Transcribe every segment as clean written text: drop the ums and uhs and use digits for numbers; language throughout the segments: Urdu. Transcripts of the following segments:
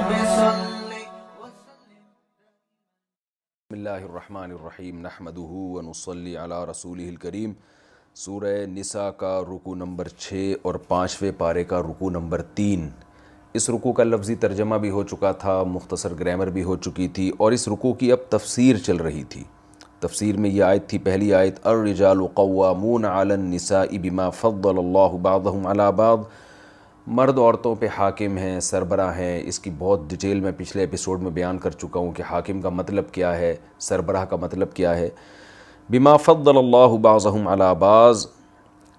بسم اللہ الرحمن الرحیم نحمدہ ونصلی علی رسولہ الکریم۔ سورہ نساء کا رکوع نمبر 6 اور 5ویں پارے کا رکوع نمبر 3۔ اس رکوع کا لفظی ترجمہ بھی ہو چکا تھا، مختصر گرامر بھی ہو چکی تھی، اور اس رکوع کی اب تفسیر چل رہی تھی۔ تفسیر میں یہ آیت تھی، پہلی آیت الرجال قوامون علی النساء بما فضل اللہ بعضهم علی بعض، مرد عورتوں پہ حاکم ہیں، سربراہ ہیں۔ اس کی بہت ڈیٹیل میں پچھلے ایپیسوڈ میں بیان کر چکا ہوں کہ حاکم کا مطلب کیا ہے، سربراہ کا مطلب کیا ہے۔ بما فضل اللہ بعضهم علی بعض،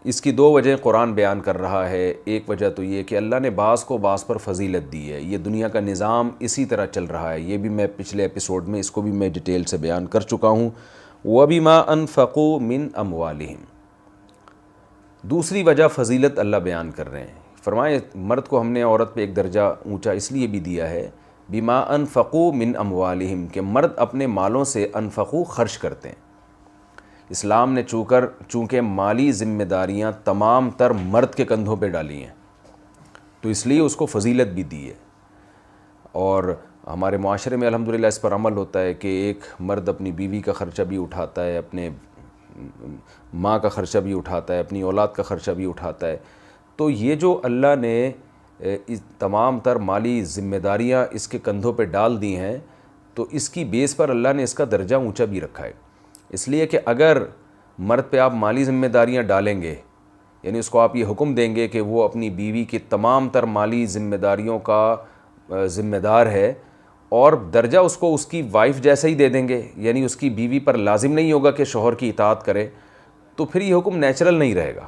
اس کی دو وجہ قرآن بیان کر رہا ہے۔ ایک وجہ تو یہ کہ اللہ نے بعض کو بعض پر فضیلت دی ہے، یہ دنیا کا نظام اسی طرح چل رہا ہے۔ یہ بھی میں پچھلے ایپیسوڈ میں اس کو بھی میں ڈیٹیل سے بیان کر چکا ہوں۔ وَبِمَا أَنفَقُوا مِنْ أَمْوَالِهِمْ، دوسری وجہ فضیلت اللہ بیان کر رہے ہیں۔ فرمائے مرد کو ہم نے عورت پہ ایک درجہ اونچا اس لیے بھی دیا ہے، بما انفقوا من اموالہم، کہ مرد اپنے مالوں سے انفقوا خرچ کرتے ہیں۔ اسلام نے چونکہ مالی ذمہ داریاں تمام تر مرد کے کندھوں پہ ڈالی ہیں، تو اس لیے اس کو فضیلت بھی دی ہے۔ اور ہمارے معاشرے میں الحمدللہ اس پر عمل ہوتا ہے کہ ایک مرد اپنی بیوی کا خرچہ بھی اٹھاتا ہے، اپنے ماں کا خرچہ بھی اٹھاتا ہے، اپنی اولاد کا خرچہ بھی اٹھاتا ہے۔ تو یہ جو اللہ نے تمام تر مالی ذمہ داریاں اس کے کندھوں پہ ڈال دی ہیں، تو اس کی بیس پر اللہ نے اس کا درجہ اونچا بھی رکھا ہے۔ اس لیے کہ اگر مرد پہ آپ مالی ذمہ داریاں ڈالیں گے، یعنی اس کو آپ یہ حکم دیں گے کہ وہ اپنی بیوی کی تمام تر مالی ذمہ داریوں کا ذمہ دار ہے، اور درجہ اس کو اس کی وائف جیسا ہی دے دیں گے، یعنی اس کی بیوی پر لازم نہیں ہوگا کہ شوہر کی اطاعت کرے، تو پھر یہ حکم نیچرل نہیں رہے گا،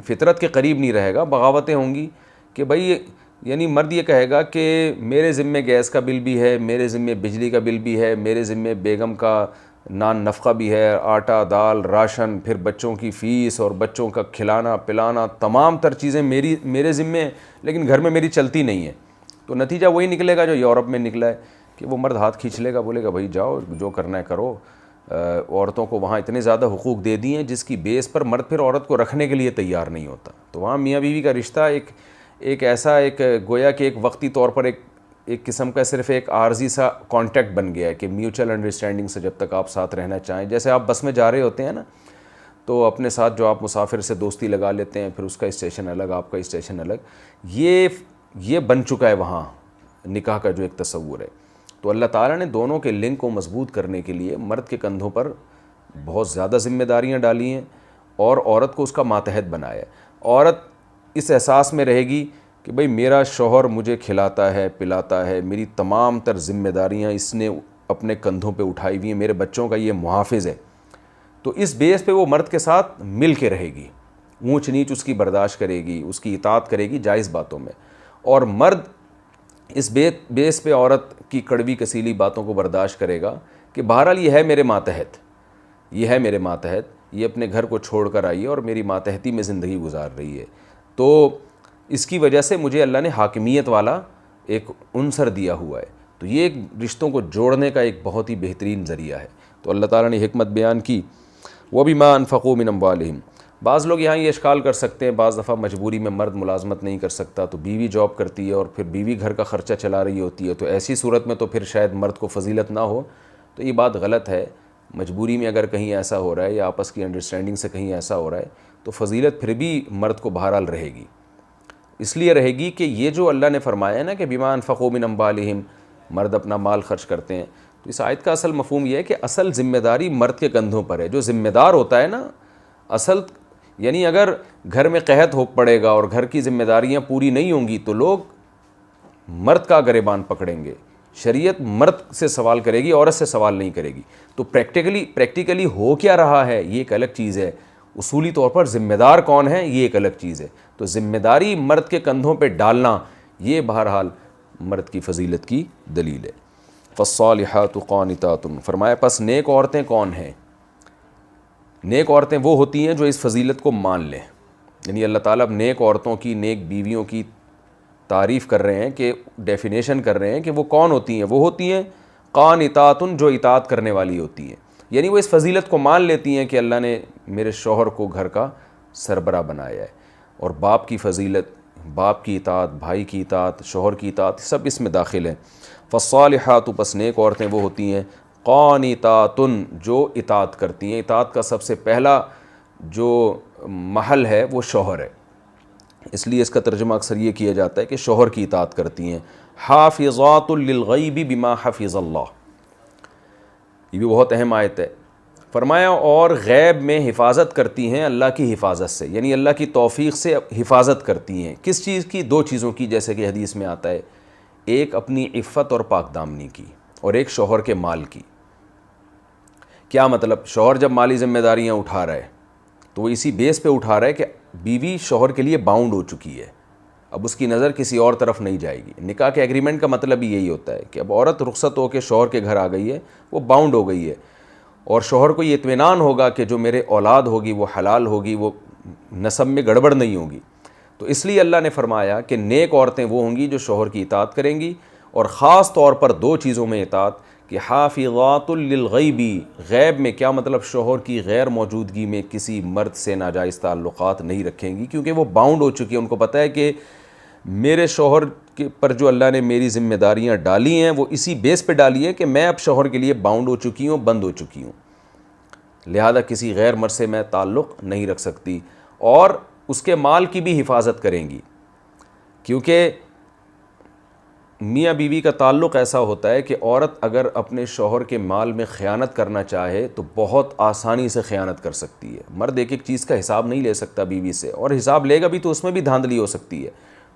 فطرت کے قریب نہیں رہے گا۔ بغاوتیں ہوں گی کہ بھئی، یعنی مرد یہ کہے گا کہ میرے ذمے گیس کا بل بھی ہے، میرے ذمے بجلی کا بل بھی ہے، میرے ذمے بیگم کا نان نفقہ بھی ہے، آٹا دال راشن، پھر بچوں کی فیس اور بچوں کا کھلانا پلانا، تمام تر چیزیں میرے ذمے ہیں، لیکن گھر میں میری چلتی نہیں ہے۔ تو نتیجہ وہی نکلے گا جو یورپ میں نکلا ہے کہ وہ مرد ہاتھ کھینچ لے گا، بولے گا بھائی جاؤ جو کرنا ہے کرو۔ عورتوں کو وہاں اتنے زیادہ حقوق دے دیے ہیں جس کی بیس پر مرد پھر عورت کو رکھنے کے لیے تیار نہیں ہوتا۔ تو وہاں میاں بیوی کا رشتہ ایک ایسا گویا کہ ایک وقتی طور پر ایک قسم کا صرف ایک عارضی سا کانٹیکٹ بن گیا ہے کہ میوچل انڈرسٹینڈنگ سے جب تک آپ ساتھ رہنا چاہیں، جیسے آپ بس میں جا رہے ہوتے ہیں نا، تو اپنے ساتھ جو آپ مسافر سے دوستی لگا لیتے ہیں، پھر اس کا اسٹیشن الگ، آپ کا اسٹیشن الگ، یہ بن چکا ہے وہاں نکاح کا جو ایک تصور ہے۔ تو اللہ تعالیٰ نے دونوں کے لنک کو مضبوط کرنے کے لیے مرد کے کندھوں پر بہت زیادہ ذمہ داریاں ڈالی ہیں، اور عورت کو اس کا ماتحت بنایا ہے۔ عورت اس احساس میں رہے گی کہ بھئی میرا شوہر مجھے کھلاتا ہے پلاتا ہے، میری تمام تر ذمہ داریاں اس نے اپنے کندھوں پہ اٹھائی ہوئی ہیں، میرے بچوں کا یہ محافظ ہے۔ تو اس بیس پہ وہ مرد کے ساتھ مل کے رہے گی، اونچ نیچ اس کی برداشت کرے گی، اس کی اطاعت کرے گی جائز باتوں میں، اور مرد اس بیس پہ عورت کی کڑوی کسیلی باتوں کو برداشت کرے گا کہ بہرحال یہ ہے میرے ماتحت، یہ اپنے گھر کو چھوڑ کر آئی ہے اور میری ماتحتی میں زندگی گزار رہی ہے، تو اس کی وجہ سے مجھے اللہ نے حاکمیت والا ایک عنصر دیا ہوا ہے۔ تو یہ ایک رشتوں کو جوڑنے کا ایک بہت ہی بہترین ذریعہ ہے۔ تو اللہ تعالیٰ نے حکمت بیان کی، وَبِمَا أَنفَقُوا مِنْ أَمْوَالِهِمْ۔ بعض لوگ یہاں یہ اشکال کر سکتے ہیں، بعض دفعہ مجبوری میں مرد ملازمت نہیں کر سکتا تو بیوی جاب کرتی ہے اور پھر بیوی گھر کا خرچہ چلا رہی ہوتی ہے، تو ایسی صورت میں تو پھر شاید مرد کو فضیلت نہ ہو۔ تو یہ بات غلط ہے۔ مجبوری میں اگر کہیں ایسا ہو رہا ہے یا آپس کی انڈرسٹینڈنگ سے کہیں ایسا ہو رہا ہے تو فضیلت پھر بھی مرد کو بہرحال رہے گی، اس لیے رہے گی کہ یہ جو اللہ نے فرمایا ہے نا کہ بما انفقوا من اموالہم، مرد اپنا مال خرچ کرتے ہیں، تو اس آیت کا اصل مفہوم یہ ہے کہ اصل ذمہ داری مرد کے کندھوں پر ہے۔ جو ذمہ دار ہوتا ہے نا اصل، یعنی اگر گھر میں قحط ہو پڑے گا اور گھر کی ذمہ داریاں پوری نہیں ہوں گی تو لوگ مرد کا گریبان پکڑیں گے، شریعت مرد سے سوال کرے گی، عورت سے سوال نہیں کرے گی۔ تو پریکٹیکلی ہو کیا رہا ہے یہ ایک الگ چیز ہے، اصولی طور پر ذمہ دار کون ہے یہ ایک الگ چیز ہے۔ تو ذمہ داری مرد کے کندھوں پہ ڈالنا یہ بہرحال مرد کی فضیلت کی دلیل ہے۔ فالصالحات قانتات، فرمایا پس نیک عورتیں کون ہیں؟ نیک عورتیں وہ ہوتی ہیں جو اس فضیلت کو مان لیں، یعنی اللہ تعالیٰ اب نیک عورتوں کی، نیک بیویوں کی تعریف کر رہے ہیں، کہ ڈیفینیشن کر رہے ہیں کہ وہ کون ہوتی ہیں۔ وہ ہوتی ہیں قانتات، جو اطاعت کرنے والی ہوتی ہیں، یعنی وہ اس فضیلت کو مان لیتی ہیں کہ اللہ نے میرے شوہر کو گھر کا سربراہ بنایا ہے۔ اور باپ کی فضیلت باپ کی اطاعت، بھائی کی اطاعت، شوہر کی اطاعت، سب اس میں داخل ہیں۔ فالصالحات، پس نیک عورتیں وہ ہوتی ہیں قانتات، جو اطاعت کرتی ہیں۔ اطاعت کا سب سے پہلا جو محل ہے وہ شوہر ہے، اس لیے اس کا ترجمہ اکثر یہ کیا جاتا ہے کہ شوہر کی اطاعت کرتی ہیں۔ حافظات للغیب بما حفظ اللہ، یہ بھی بہت اہم آیت ہے۔ فرمایا اور غیب میں حفاظت کرتی ہیں اللہ کی حفاظت سے، یعنی اللہ کی توفیق سے حفاظت کرتی ہیں۔ کس چیز کی؟ دو چیزوں کی، جیسے کہ حدیث میں آتا ہے، ایک اپنی عفت اور پاک دامنی کی، اور ایک شوہر کے مال کی۔ کیا مطلب؟ شوہر جب مالی ذمہ داریاں اٹھا رہا ہے تو وہ اسی بیس پہ اٹھا رہا ہے کہ بیوی شوہر کے لیے باؤنڈ ہو چکی ہے، اب اس کی نظر کسی اور طرف نہیں جائے گی۔ نکاح کے ایگریمنٹ کا مطلب بھی یہی ہوتا ہے کہ اب عورت رخصت ہو کے شوہر کے گھر آ گئی ہے، وہ باؤنڈ ہو گئی ہے، اور شوہر کو یہ اطمینان ہوگا کہ جو میرے اولاد ہوگی وہ حلال ہوگی، وہ نسب میں گڑبڑ نہیں ہوگی۔ تو اس لیے اللہ نے فرمایا کہ نیک عورتیں وہ ہوں گی جو شوہر کی اطاعت کریں گی، اور خاص طور پر دو چیزوں میں اطاعت، کہ حافظات للغیبی، غیب میں کیا مطلب؟ شوہر کی غیر موجودگی میں کسی مرد سے ناجائز تعلقات نہیں رکھیں گی، کیونکہ وہ باؤنڈ ہو چکی ہے، ان کو پتہ ہے کہ میرے شوہر کے پر جو اللہ نے میری ذمہ داریاں ڈالی ہیں وہ اسی بیس پہ ڈالی ہے کہ میں اب شوہر کے لیے باؤنڈ ہو چکی ہوں، بند ہو چکی ہوں، لہذا کسی غیر مرد سے میں تعلق نہیں رکھ سکتی۔ اور اس کے مال کی بھی حفاظت کریں گی، کیونکہ میاں بیوی کا تعلق ایسا ہوتا ہے کہ عورت اگر اپنے شوہر کے مال میں خیانت کرنا چاہے تو بہت آسانی سے خیانت کر سکتی ہے۔ مرد ایک ایک چیز کا حساب نہیں لے سکتا بیوی سے، اور حساب لے گا بھی تو اس میں بھی دھاندلی ہو سکتی ہے۔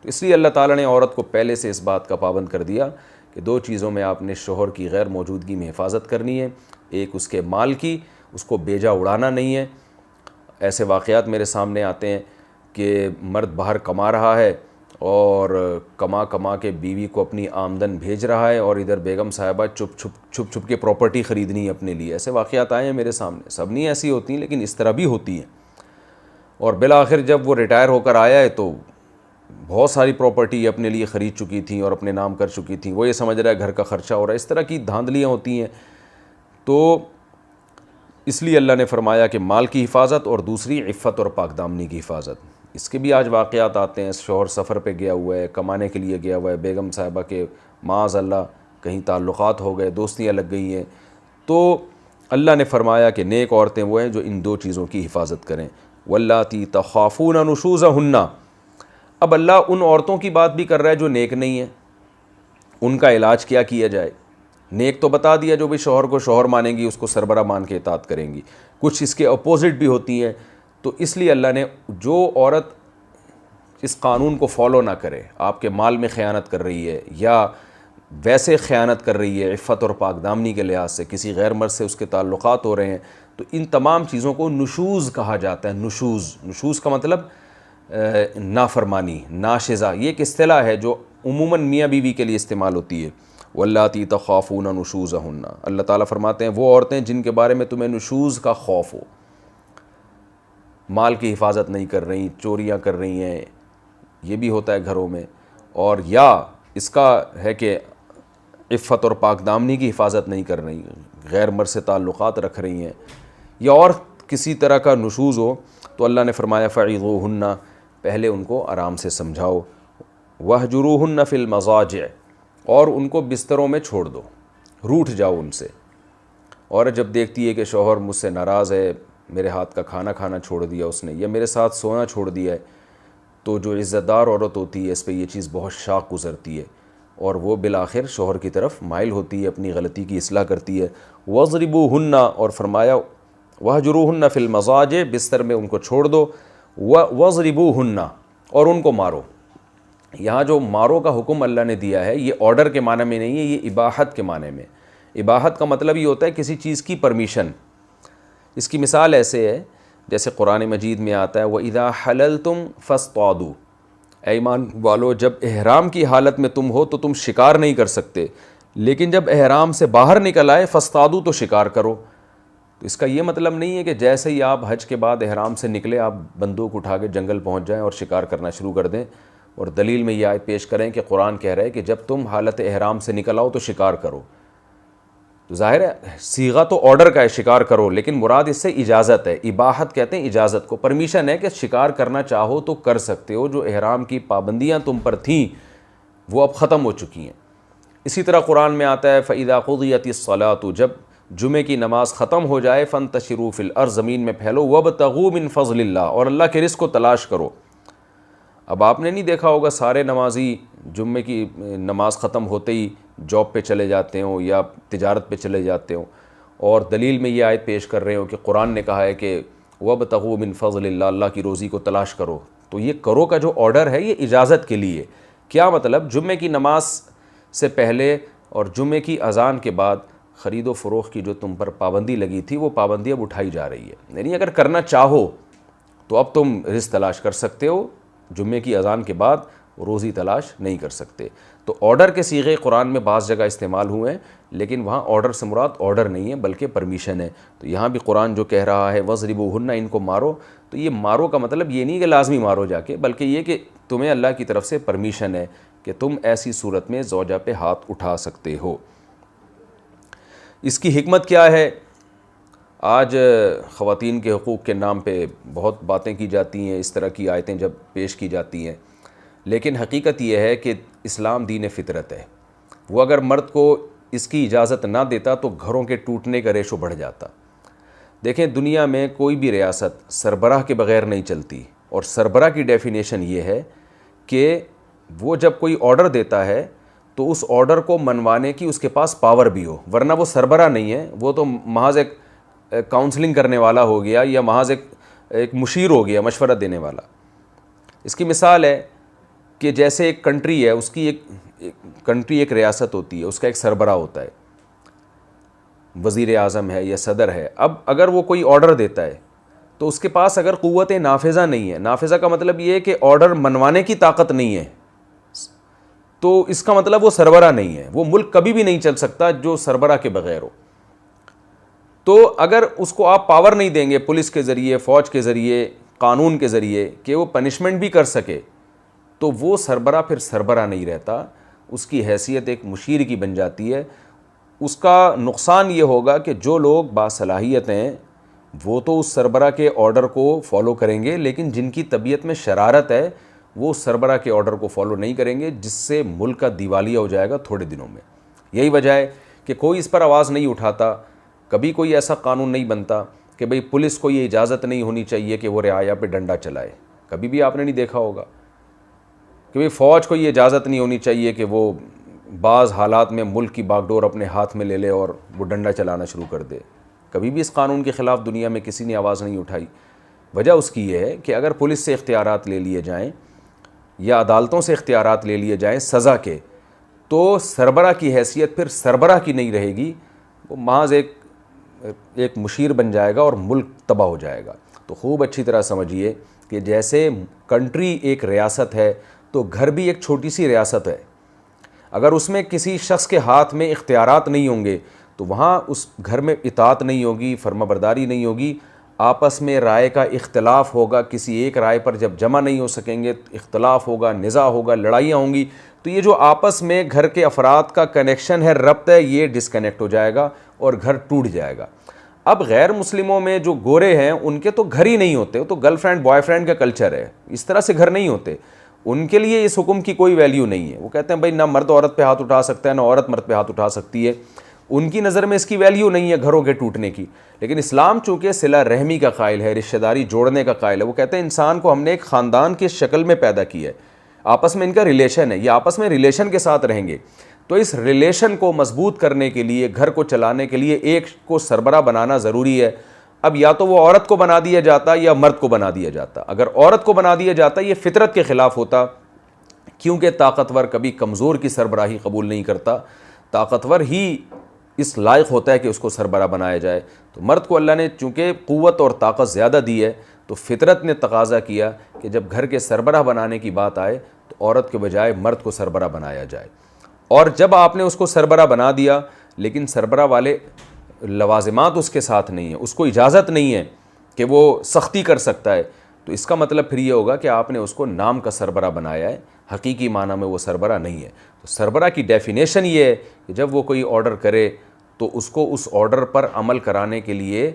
تو اس لیے اللہ تعالیٰ نے عورت کو پہلے سے اس بات کا پابند کر دیا کہ دو چیزوں میں آپ نے شوہر کی غیر موجودگی میں حفاظت کرنی ہے، ایک اس کے مال کی، اس کو بیجا اڑانا نہیں ہے۔ ایسے واقعات میرے سامنے آتے ہیں کہ مرد باہر کما رہا ہے اور کما کے بیوی کو اپنی آمدن بھیج رہا ہے، اور ادھر بیگم صاحبہ چھپ کے پراپرٹی خریدنی ہے اپنے لیے۔ ایسے واقعات آئے ہیں میرے سامنے، سب نہیں ایسی ہوتی ہیں لیکن اس طرح بھی ہوتی ہیں۔ اور بالآخر جب وہ ریٹائر ہو کر آیا ہے تو بہت ساری پراپرٹی اپنے لیے خرید چکی تھیں اور اپنے نام کر چکی تھیں، وہ یہ سمجھ رہا ہے گھر کا خرچہ ہو رہا ہے، اس طرح کی دھاندلیاں ہوتی ہیں۔ تو اس لیے اللہ نے فرمایا کہ مال کی حفاظت، اور دوسری عفت اور پاک دامنی کی حفاظت۔ اس کے بھی آج واقعات آتے ہیں، شوہر سفر پہ گیا ہوا ہے، کمانے کے لیے گیا ہوا ہے، بیگم صاحبہ کے معاذ اللہ کہیں تعلقات ہو گئے، دوستیاں لگ گئی ہیں، تو اللہ نے فرمایا کہ نیک عورتیں وہ ہیں جو ان دو چیزوں کی حفاظت کریں۔ واللاتی تخافون نشوزہن، اب اللہ ان عورتوں کی بات بھی کر رہا ہے جو نیک نہیں ہیں، ان کا علاج کیا کیا جائے۔ نیک تو بتا دیا، جو بھی شوہر کو شوہر مانیں گی اس کو سربراہ مان کے اطاعت کریں گی، کچھ اس کے اپوزٹ بھی ہوتی ہیں۔ تو اس لیے اللہ نے جو عورت اس قانون کو فالو نہ کرے، آپ کے مال میں خیانت کر رہی ہے یا ویسے خیانت کر رہی ہے عفت اور پاک دامنی کے لحاظ سے، کسی غیر مرد سے اس کے تعلقات ہو رہے ہیں، تو ان تمام چیزوں کو نشوز کہا جاتا ہے۔ نشوز کا مطلب نافرمانی، ناشزہ، یہ ایک اصطلاح ہے جو عموماً میاں بیوی کے لیے استعمال ہوتی ہے۔ واللاتی تخافون نشوزہن، اللہ تعالیٰ فرماتے ہیں وہ عورتیں جن کے بارے میں تمہیں نشوز کا خوف ہو، مال کی حفاظت نہیں کر رہی، چوریاں کر رہی ہیں، یہ بھی ہوتا ہے گھروں میں، اور یا اس کا ہے کہ عفت اور پاک دامنی کی حفاظت نہیں کر رہی، غیر مرد سے تعلقات رکھ رہی ہیں، یا اور کسی طرح کا نشوز ہو، تو اللہ نے فرمایا فعظوہن، پہلے ان کو آرام سے سمجھاؤ، وہجروہن فی المضاجع، اور ان کو بستروں میں چھوڑ دو، روٹھ جاؤ ان سے۔ عورت جب دیکھتی ہے کہ شوہر مجھ سے ناراض ہے، میرے ہاتھ کا کھانا کھانا چھوڑ دیا اس نے، یا میرے ساتھ سونا چھوڑ دیا ہے، تو جو عزت دار عورت ہوتی ہے اس پہ یہ چیز بہت شاق گزرتی ہے، اور وہ بالآخر شوہر کی طرف مائل ہوتی ہے، اپنی غلطی کی اصلاح کرتی ہے۔ وَاضْرِبُوهُنَّ، اور فرمایا وَاهْجُرُوهُنَّ فِي الْمَضَاجِعِ، بستر میں ان کو چھوڑ دو، وَاضْرِبُوهُنَّ، اور ان کو مارو۔ یہاں جو مارو کا حکم اللہ نے دیا ہے یہ آرڈر کے معنی میں نہیں ہے، یہ اباحت کے معنی میں۔ اباحت کا مطلب یہ ہوتا ہے کسی چیز کی پرمیشن۔ اس کی مثال ایسے ہے جیسے قرآن مجید میں آتا ہے وَإِذَا حَلَلْتُمْ فَاصْطَادُوا، اے ایمان والو جب احرام کی حالت میں تم ہو تو تم شکار نہیں کر سکتے، لیکن جب احرام سے باہر نکل آئے فاصطادوا، تو شکار کرو۔ تو اس کا یہ مطلب نہیں ہے کہ جیسے ہی آپ حج کے بعد احرام سے نکلے آپ بندوق اٹھا کے جنگل پہنچ جائیں اور شکار کرنا شروع کر دیں، اور دلیل میں یہ آیت پیش کریں کہ قرآن کہہ رہا ہے کہ جب تم حالت احرام سے نکل آؤ تو شکار کرو۔ تو ظاہر ہے صیغہ تو آرڈر کا ہے شکار کرو، لیکن مراد اس سے اجازت ہے، اباحت کہتے ہیں اجازت کو، پرمیشن ہے کہ شکار کرنا چاہو تو کر سکتے ہو، جو احرام کی پابندیاں تم پر تھیں وہ اب ختم ہو چکی ہیں۔ اسی طرح قرآن میں آتا ہے فَإِذَا قُضِيَتِ الصَّلَاةُ، جب جمعے کی نماز ختم ہو جائے، فَانتَشِرُوا فِي الْأَرْضِ، زمین میں پھیلو، وَابْتَغُوا مِن فَضْلِ اللَّهِ، اور اللہ کے رزق کو تلاش کرو۔ اب آپ نے نہیں دیکھا ہوگا سارے نمازی جمعے کی نماز ختم ہوتے ہی جاب پہ چلے جاتے ہوں یا تجارت پہ چلے جاتے ہوں، اور دلیل میں یہ آیت پیش کر رہے ہوں کہ قرآن نے کہا ہے کہ وَابْتَغُوا مِن فَضْلِ اللَّهِ، اللہ کی روزی کو تلاش کرو۔ تو یہ کرو کا جو آرڈر ہے یہ اجازت کے لیے، کیا مطلب؟ جمعے کی نماز سے پہلے اور جمعے کی اذان کے بعد خرید و فروخت کی جو تم پر پابندی لگی تھی وہ پابندی اب اٹھائی جا رہی ہے، یعنی اگر کرنا چاہو تو اب تم رزق تلاش کر سکتے ہو، جمعے کی اذان کے بعد روزی تلاش نہیں کر سکتے۔ تو آرڈر کے صیغے قرآن میں بعض جگہ استعمال ہوئے ہیں، لیکن وہاں آرڈر سے مراد آرڈر نہیں ہے بلکہ پرمیشن ہے۔ تو یہاں بھی قرآن جو کہہ رہا ہے وَضْرِبُوهُنَّ، ان کو مارو، تو یہ مارو کا مطلب یہ نہیں کہ لازمی مارو جا کے، بلکہ یہ کہ تمہیں اللہ کی طرف سے پرمیشن ہے کہ تم ایسی صورت میں زوجہ پہ ہاتھ اٹھا سکتے ہو۔ اس کی حکمت کیا ہے؟ آج خواتین کے حقوق کے نام پہ بہت باتیں کی جاتی ہیں، اس طرح کی آیتیں جب پیش کی جاتی ہیں، لیکن حقیقت یہ ہے کہ اسلام دین فطرت ہے۔ وہ اگر مرد کو اس کی اجازت نہ دیتا تو گھروں کے ٹوٹنے کا ریشو بڑھ جاتا۔ دیکھیں دنیا میں کوئی بھی ریاست سربراہ کے بغیر نہیں چلتی، اور سربراہ کی ڈیفینیشن یہ ہے کہ وہ جب کوئی آرڈر دیتا ہے تو اس آرڈر کو منوانے کی اس کے پاس پاور بھی ہو، ورنہ وہ سربراہ نہیں ہے، وہ تو محض ایک کاؤنسلنگ کرنے والا ہو گیا یا محض ایک مشیر ہو گیا، مشورہ دینے والا۔ اس کی مثال ہے کہ جیسے ایک کنٹری ہے، اس کی ایک ریاست ہوتی ہے، اس کا ایک سربراہ ہوتا ہے، وزیر اعظم ہے یا صدر ہے۔ اب اگر وہ کوئی آرڈر دیتا ہے تو اس کے پاس اگر قوت نافذہ نہیں ہے، نافذہ کا مطلب یہ ہے کہ آرڈر منوانے کی طاقت نہیں ہے، تو اس کا مطلب وہ سربراہ نہیں ہے۔ وہ ملک کبھی بھی نہیں چل سکتا جو سربراہ کے بغیر ہو۔ تو اگر اس کو آپ پاور نہیں دیں گے پولیس کے ذریعے، فوج کے ذریعے، قانون کے ذریعے کہ وہ پنشمنٹ بھی کر سکے، تو وہ سربراہ پھر سربراہ نہیں رہتا، اس کی حیثیت ایک مشیر کی بن جاتی ہے۔ اس کا نقصان یہ ہوگا کہ جو لوگ باصلاحیت ہیں وہ تو اس سربراہ کے آرڈر کو فالو کریں گے، لیکن جن کی طبیعت میں شرارت ہے وہ سربراہ کے آرڈر کو فالو نہیں کریں گے، جس سے ملک کا دیوالیہ ہو جائے گا تھوڑے دنوں میں۔ یہی وجہ ہے کہ کوئی اس پر آواز نہیں اٹھاتا، کبھی کوئی ایسا قانون نہیں بنتا کہ بھئی پولیس کو یہ اجازت نہیں ہونی چاہیے کہ وہ رعایا پہ ڈنڈا چلائے، کبھی بھی آپ نے نہیں دیکھا ہوگا کہ بھئی فوج کو یہ اجازت نہیں ہونی چاہیے کہ وہ بعض حالات میں ملک کی باغ ڈور اپنے ہاتھ میں لے لے اور وہ ڈنڈا چلانا شروع کر دے۔ کبھی بھی اس قانون کے خلاف دنیا میں کسی نے آواز نہیں اٹھائی۔ وجہ اس کی یہ ہے کہ اگر پولیس سے اختیارات لے لیے جائیں یا عدالتوں سے اختیارات لے لیے جائیں سزا کے، تو سربراہ کی حیثیت پھر سربراہ کی نہیں رہے گی، وہ محض ایک مشیر بن جائے گا اور ملک تباہ ہو جائے گا۔ تو خوب اچھی طرح سمجھیے کہ جیسے کنٹری ایک ریاست ہے تو گھر بھی ایک چھوٹی سی ریاست ہے۔ اگر اس میں کسی شخص کے ہاتھ میں اختیارات نہیں ہوں گے تو وہاں اس گھر میں اطاعت نہیں ہوگی، فرما برداری نہیں ہوگی، آپس میں رائے کا اختلاف ہوگا، کسی ایک رائے پر جب جمع نہیں ہو سکیں گے اختلاف ہوگا، نزاع ہوگا، لڑائیاں ہوں گی، تو یہ جو آپس میں گھر کے افراد کا کنیکشن ہے، ربط ہے، یہ ڈسکنیکٹ ہو جائے گا اور گھر ٹوٹ جائے گا۔ اب غیر مسلموں میں جو گورے ہیں ان کے تو گھر ہی نہیں ہوتے، وہ تو گرل فرینڈ بوائے فرینڈ کا کلچر ہے، اس طرح سے گھر نہیں ہوتے، ان کے لیے اس حکم کی کوئی ویلیو نہیں ہے۔ وہ کہتے ہیں بھائی نہ مرد عورت پہ ہاتھ اٹھا سکتا ہے نہ عورت مرد پہ ہاتھ اٹھا سکتی ہے، ان کی نظر میں اس کی ویلیو نہیں ہے گھروں کے ٹوٹنے کی۔ لیکن اسلام چونکہ صلہ رحمی کا قائل ہے، رشتہ داری جوڑنے کا قائل ہے، وہ کہتے ہیں انسان کو ہم نے ایک خاندان کی شکل میں پیدا کیا ہے، آپس میں ان کا ریلیشن ہے، یہ آپس میں ریلیشن کے ساتھ رہیں گے، تو اس ریلیشن کو مضبوط کرنے کے لیے، گھر کو چلانے کے لیے ایک کو سربراہ بنانا ضروری ہے۔ اب یا تو وہ عورت کو بنا دیا جاتا یا مرد کو بنا دیا جاتا۔ اگر عورت کو بنا دیا جاتا یہ فطرت کے خلاف ہوتا، کیونکہ طاقتور کبھی کمزور کی سربراہی قبول نہیں کرتا، طاقتور ہی اس لائق ہوتا ہے کہ اس کو سربراہ بنایا جائے۔ تو مرد کو اللہ نے چونکہ قوت اور طاقت زیادہ دی ہے تو فطرت نے تقاضا کیا کہ جب گھر کے سربراہ بنانے کی بات آئے تو عورت کے بجائے مرد کو سربراہ بنایا جائے۔ اور جب آپ نے اس کو سربراہ بنا دیا لیکن سربراہ والے لوازمات اس کے ساتھ نہیں ہیں، اس کو اجازت نہیں ہے کہ وہ سختی کر سکتا ہے، تو اس کا مطلب پھر یہ ہوگا کہ آپ نے اس کو نام کا سربراہ بنایا ہے، حقیقی معنی میں وہ سربراہ نہیں ہے۔ تو سربراہ کی ڈیفینیشن یہ ہے کہ جب وہ کوئی آرڈر کرے تو اس کو اس آرڈر پر عمل کرانے کے لیے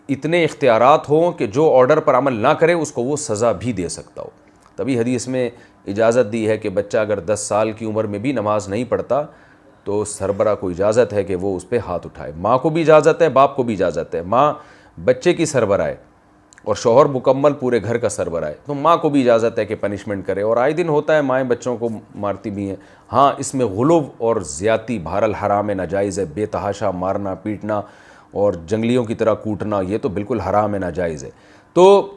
اتنے اختیارات ہوں کہ جو آرڈر پر عمل نہ کرے اس کو وہ سزا بھی دے سکتا ہو. تبھی حدیث میں اجازت دی ہے کہ بچہ اگر 10 سال کی عمر میں بھی نماز نہیں پڑھتا تو سربراہ کو اجازت ہے کہ وہ اس پہ ہاتھ اٹھائے. ماں کو بھی اجازت ہے, باپ کو بھی اجازت ہے. ماں بچے کی سربراہ ہے اور شوہر مکمل پورے گھر کا سربراہ ہے, تو ماں کو بھی اجازت ہے کہ پنشمنٹ کرے. اور آئے دن ہوتا ہے مائیں بچوں کو مارتی بھی ہیں. ہاں اس میں غلو اور زیادتی بہرحال حرام ہے, ناجائز ہے. بے تحاشا مارنا پیٹنا اور جنگلیوں کی طرح کوٹنا یہ تو بالکل حرام ہے, ناجائز ہے. تو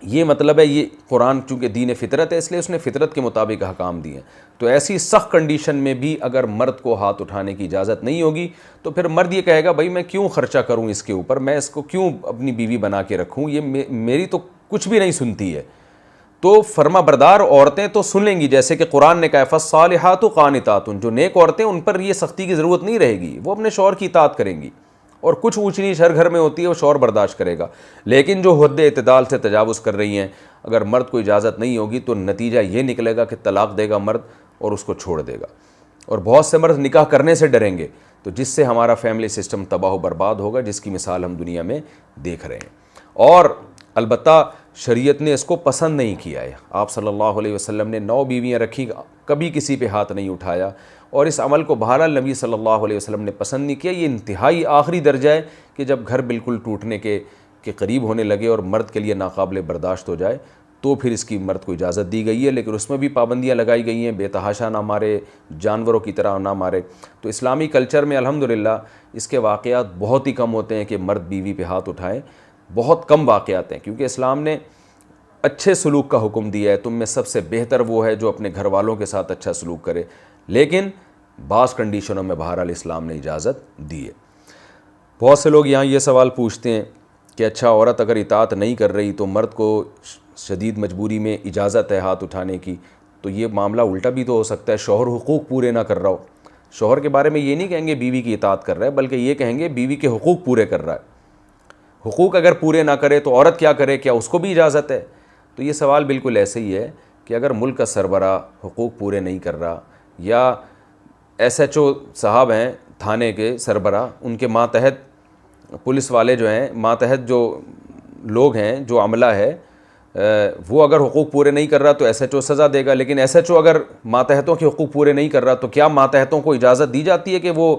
یہ مطلب ہے, یہ قرآن چونکہ دین فطرت ہے اس لیے اس نے فطرت کے مطابق احکام دیے ہیں. تو ایسی سخت کنڈیشن میں بھی اگر مرد کو ہاتھ اٹھانے کی اجازت نہیں ہوگی تو پھر مرد یہ کہے گا بھائی میں کیوں خرچہ کروں اس کے اوپر, میں اس کو کیوں اپنی بیوی بنا کے رکھوں, یہ میری تو کچھ بھی نہیں سنتی ہے. تو فرما بردار عورتیں تو سن لیں گی, جیسے کہ قرآن نے کہا فالصالحات قانتات, جو نیک عورتیں ان پر یہ سختی کی ضرورت نہیں رہے گی, وہ اپنے شوہر کی اطاعت کریں گی. اور کچھ اونچ نیچ ہر گھر میں ہوتی ہے وہ شوہر برداشت کرے گا. لیکن جو حد اعتدال سے تجاوز کر رہی ہیں, اگر مرد کو اجازت نہیں ہوگی تو نتیجہ یہ نکلے گا کہ طلاق دے گا مرد اور اس کو چھوڑ دے گا. اور بہت سے مرد نکاح کرنے سے ڈریں گے, تو جس سے ہمارا فیملی سسٹم تباہ و برباد ہوگا, جس کی مثال ہم دنیا میں دیکھ رہے ہیں. اور البتہ شریعت نے اس کو پسند نہیں کیا ہے. آپ صلی اللہ علیہ وسلم نے 9 بیویاں رکھی, کبھی کسی پہ ہاتھ نہیں اٹھایا, اور اس عمل کو بہرحال نبی صلی اللہ علیہ وسلم نے پسند نہیں کیا. یہ انتہائی آخری درجہ ہے کہ جب گھر بالکل ٹوٹنے کے قریب ہونے لگے اور مرد کے لیے ناقابل برداشت ہو جائے تو پھر اس کی مرد کو اجازت دی گئی ہے. لیکن اس میں بھی پابندیاں لگائی گئی ہیں, بے تحاشا نہ مارے, جانوروں کی طرح نہ مارے. تو اسلامی کلچر میں الحمدللہ اس کے واقعات بہت ہی کم ہوتے ہیں کہ مرد بیوی پہ ہاتھ اٹھائیں, بہت کم واقعات ہیں, کیونکہ اسلام نے اچھے سلوک کا حکم دیا ہے. تم میں سب سے بہتر وہ ہے جو اپنے گھر والوں کے ساتھ اچھا سلوک کرے. لیکن بعض کنڈیشنوں میں بہرحال اسلام نے اجازت دی ہے. بہت سے لوگ یہاں یہ سوال پوچھتے ہیں کہ اچھا عورت اگر اطاعت نہیں کر رہی تو مرد کو شدید مجبوری میں اجازت ہے ہاتھ اٹھانے کی, تو یہ معاملہ الٹا بھی تو ہو سکتا ہے, شوہر حقوق پورے نہ کر رہا ہو. شوہر کے بارے میں یہ نہیں کہیں گے بیوی کی اطاعت کر رہا ہے, بلکہ یہ کہیں گے بیوی کے حقوق پورے کر رہا ہے. حقوق اگر پورے نہ کرے تو عورت کیا کرے, کیا اس کو بھی اجازت ہے؟ تو یہ سوال بالکل ایسے ہی ہے کہ اگر ملک کا سربراہ حقوق پورے نہیں کر رہا, یا SHO صاحب ہیں تھانے کے سربراہ, ان کے ماتحت پولیس والے جو ہیں, ماتحت جو لوگ ہیں, جو عملہ ہے, وہ اگر حقوق پورے نہیں کر رہا تو SHO سزا دے گا. لیکن SHO اگر ماتحتوں کے حقوق پورے نہیں کر رہا تو کیا ماتحتوں کو اجازت دی جاتی ہے کہ وہ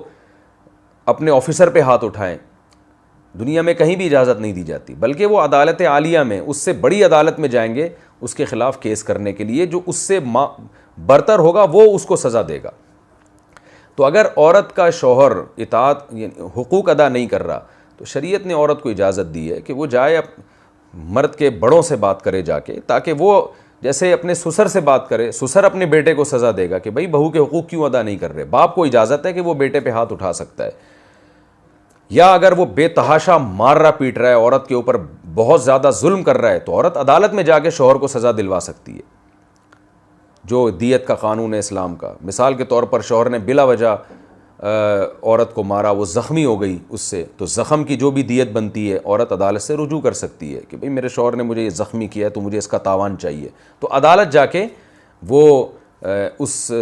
اپنے آفیسر پہ ہاتھ اٹھائیں؟ دنیا میں کہیں بھی اجازت نہیں دی جاتی, بلکہ وہ عدالت عالیہ میں, اس سے بڑی عدالت میں جائیں گے اس کے خلاف کیس کرنے کے لیے, جو اس سے برتر ہوگا وہ اس کو سزا دے گا. تو اگر عورت کا شوہر اطاعت یعنی حقوق ادا نہیں کر رہا تو شریعت نے عورت کو اجازت دی ہے کہ وہ جائے مرد کے بڑوں سے بات کرے جا کے, تاکہ وہ جیسے اپنے سسر سے بات کرے, سسر اپنے بیٹے کو سزا دے گا کہ بھائی بہو کے حقوق کیوں ادا نہیں کر رہے. باپ کو اجازت ہے کہ وہ بیٹے پہ ہاتھ اٹھا سکتا ہے. یا اگر وہ بے تحاشا مار رہا پیٹ رہا ہے, عورت کے اوپر بہت زیادہ ظلم کر رہا ہے, تو عورت عدالت میں جا کے شوہر کو سزا دلوا سکتی ہے, جو دیت کا قانون ہے اسلام کا. مثال کے طور پر شوہر نے بلا وجہ عورت کو مارا, وہ زخمی ہو گئی اس سے, تو زخم کی جو بھی دیت بنتی ہے عورت عدالت سے رجوع کر سکتی ہے کہ بھئی میرے شوہر نے مجھے یہ زخمی کیا ہے تو مجھے اس کا تاوان چاہیے. تو عدالت جا کے وہ اس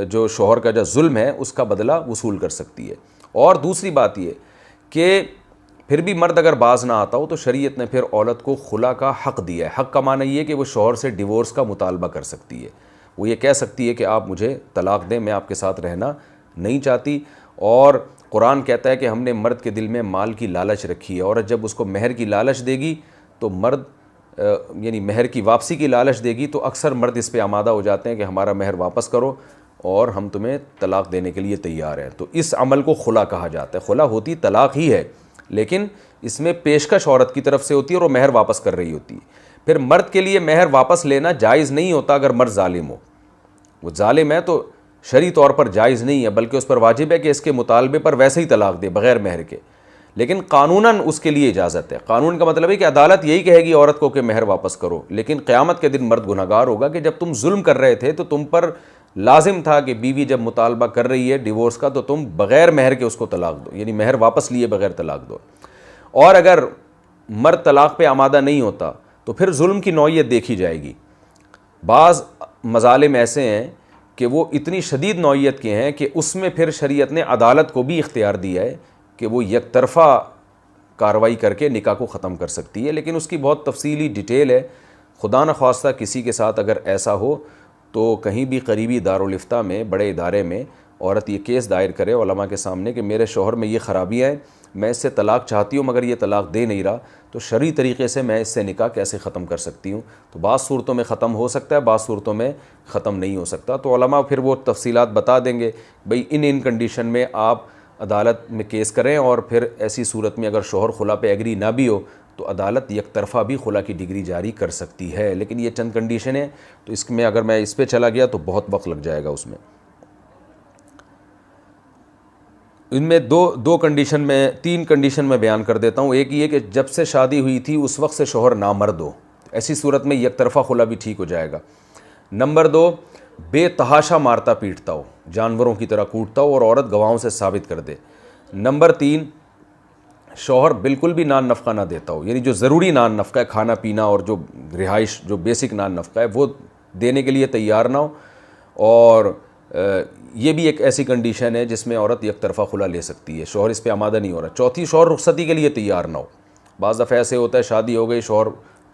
جو شوہر کا جو ظلم ہے اس کا بدلہ وصول کر سکتی ہے. اور دوسری بات یہ کہ پھر بھی مرد اگر باز نہ آتا ہو تو شریعت نے پھر عورت کو خلا کا حق دیا ہے. حق کا معنی یہ ہے کہ وہ شوہر سے ڈیورس کا مطالبہ کر سکتی ہے. وہ یہ کہہ سکتی ہے کہ آپ مجھے طلاق دیں, میں آپ کے ساتھ رہنا نہیں چاہتی. اور قرآن کہتا ہے کہ ہم نے مرد کے دل میں مال کی لالچ رکھی ہے. عورت جب اس کو مہر کی لالچ دے گی تو مرد یعنی مہر کی واپسی کی لالچ دے گی تو اکثر مرد اس پہ آمادہ ہو جاتے ہیں کہ ہمارا مہر واپس کرو اور ہم تمہیں طلاق دینے کے لیے تیار ہیں. تو اس عمل کو خلا کہا جاتا ہے. خلا ہوتی طلاق ہی ہے, لیکن اس میں پیشکش عورت کی طرف سے ہوتی ہے اور وہ مہر واپس کر رہی ہوتی ہے. پھر مرد کے لیے مہر واپس لینا جائز نہیں ہوتا اگر مرد ظالم ہو. وہ ظالم ہے تو شرعی طور پر جائز نہیں ہے, بلکہ اس پر واجب ہے کہ اس کے مطالبے پر ویسے ہی طلاق دے بغیر مہر کے. لیکن قانوناً اس کے لیے اجازت ہے. قانون کا مطلب ہے کہ عدالت یہی کہے گی عورت کو کہ مہر واپس کرو, لیکن قیامت کے دن مرد گنہگار ہوگا کہ جب تم ظلم کر رہے تھے تو تم پر لازم تھا کہ بیوی جب مطالبہ کر رہی ہے ڈیورس کا تو تم بغیر مہر کے اس کو طلاق دو, یعنی مہر واپس لیے بغیر طلاق دو. اور اگر مرد طلاق پہ آمادہ نہیں ہوتا تو پھر ظلم کی نوعیت دیکھی جائے گی. بعض مظالم ایسے ہیں کہ وہ اتنی شدید نوعیت کے ہیں کہ اس میں پھر شریعت نے عدالت کو بھی اختیار دیا ہے کہ وہ یک طرفہ کارروائی کر کے نکاح کو ختم کر سکتی ہے، لیکن اس کی بہت تفصیلی ڈیٹیل ہے. خدا نخواستہ کسی کے ساتھ اگر ایسا ہو تو کہیں بھی قریبی دارالافتاء میں، بڑے ادارے میں عورت یہ کیس دائر کرے علماء کے سامنے کہ میرے شوہر میں یہ خرابیاں ہیں، میں اس سے طلاق چاہتی ہوں مگر یہ طلاق دے نہیں رہا، تو شرعی طریقے سے میں اس سے نکاح کیسے ختم کر سکتی ہوں. تو بعض صورتوں میں ختم ہو سکتا ہے، بعض صورتوں میں ختم نہیں ہو سکتا. تو علماء پھر وہ تفصیلات بتا دیں گے، بھئی ان کنڈیشن میں آپ عدالت میں کیس کریں، اور پھر ایسی صورت میں اگر شوہر خلا پہ ایگری نہ بھی ہو تو عدالت یک طرفہ بھی خلا کی ڈگری جاری کر سکتی ہے. لیکن یہ چند کنڈیشن ہیں، تو اس میں اگر میں اس پہ چلا گیا تو بہت وقت لگ جائے گا. اس میں ان میں دو کنڈیشن میں، تین کنڈیشن میں بیان کر دیتا ہوں. ایک یہ کہ جب سے شادی ہوئی تھی اس وقت سے شوہر نامرد ہو، ایسی صورت میں یک طرفہ خلا بھی ٹھیک ہو جائے گا. نمبر 2، بے تحاشا مارتا پیٹتا ہو، جانوروں کی طرح کوٹتا ہو اور عورت گواہوں سے ثابت کر دے. نمبر 3، شوہر بالکل بھی نان نفقہ نہ دیتا ہو، یعنی جو ضروری نان نفقہ ہے، کھانا پینا اور جو رہائش، جو بیسک نان نفقہ ہے وہ دینے کے لیے تیار نہ ہو. اور یہ بھی ایک ایسی کنڈیشن ہے جس میں عورت یک طرفہ خلا لے سکتی ہے، شوہر اس پہ آمادہ نہیں ہو رہا. چوتھی، شوہر رخصتی کے لیے تیار نہ ہو. بعض دفعہ ایسے ہوتا ہے شادی ہو گئی، شوہر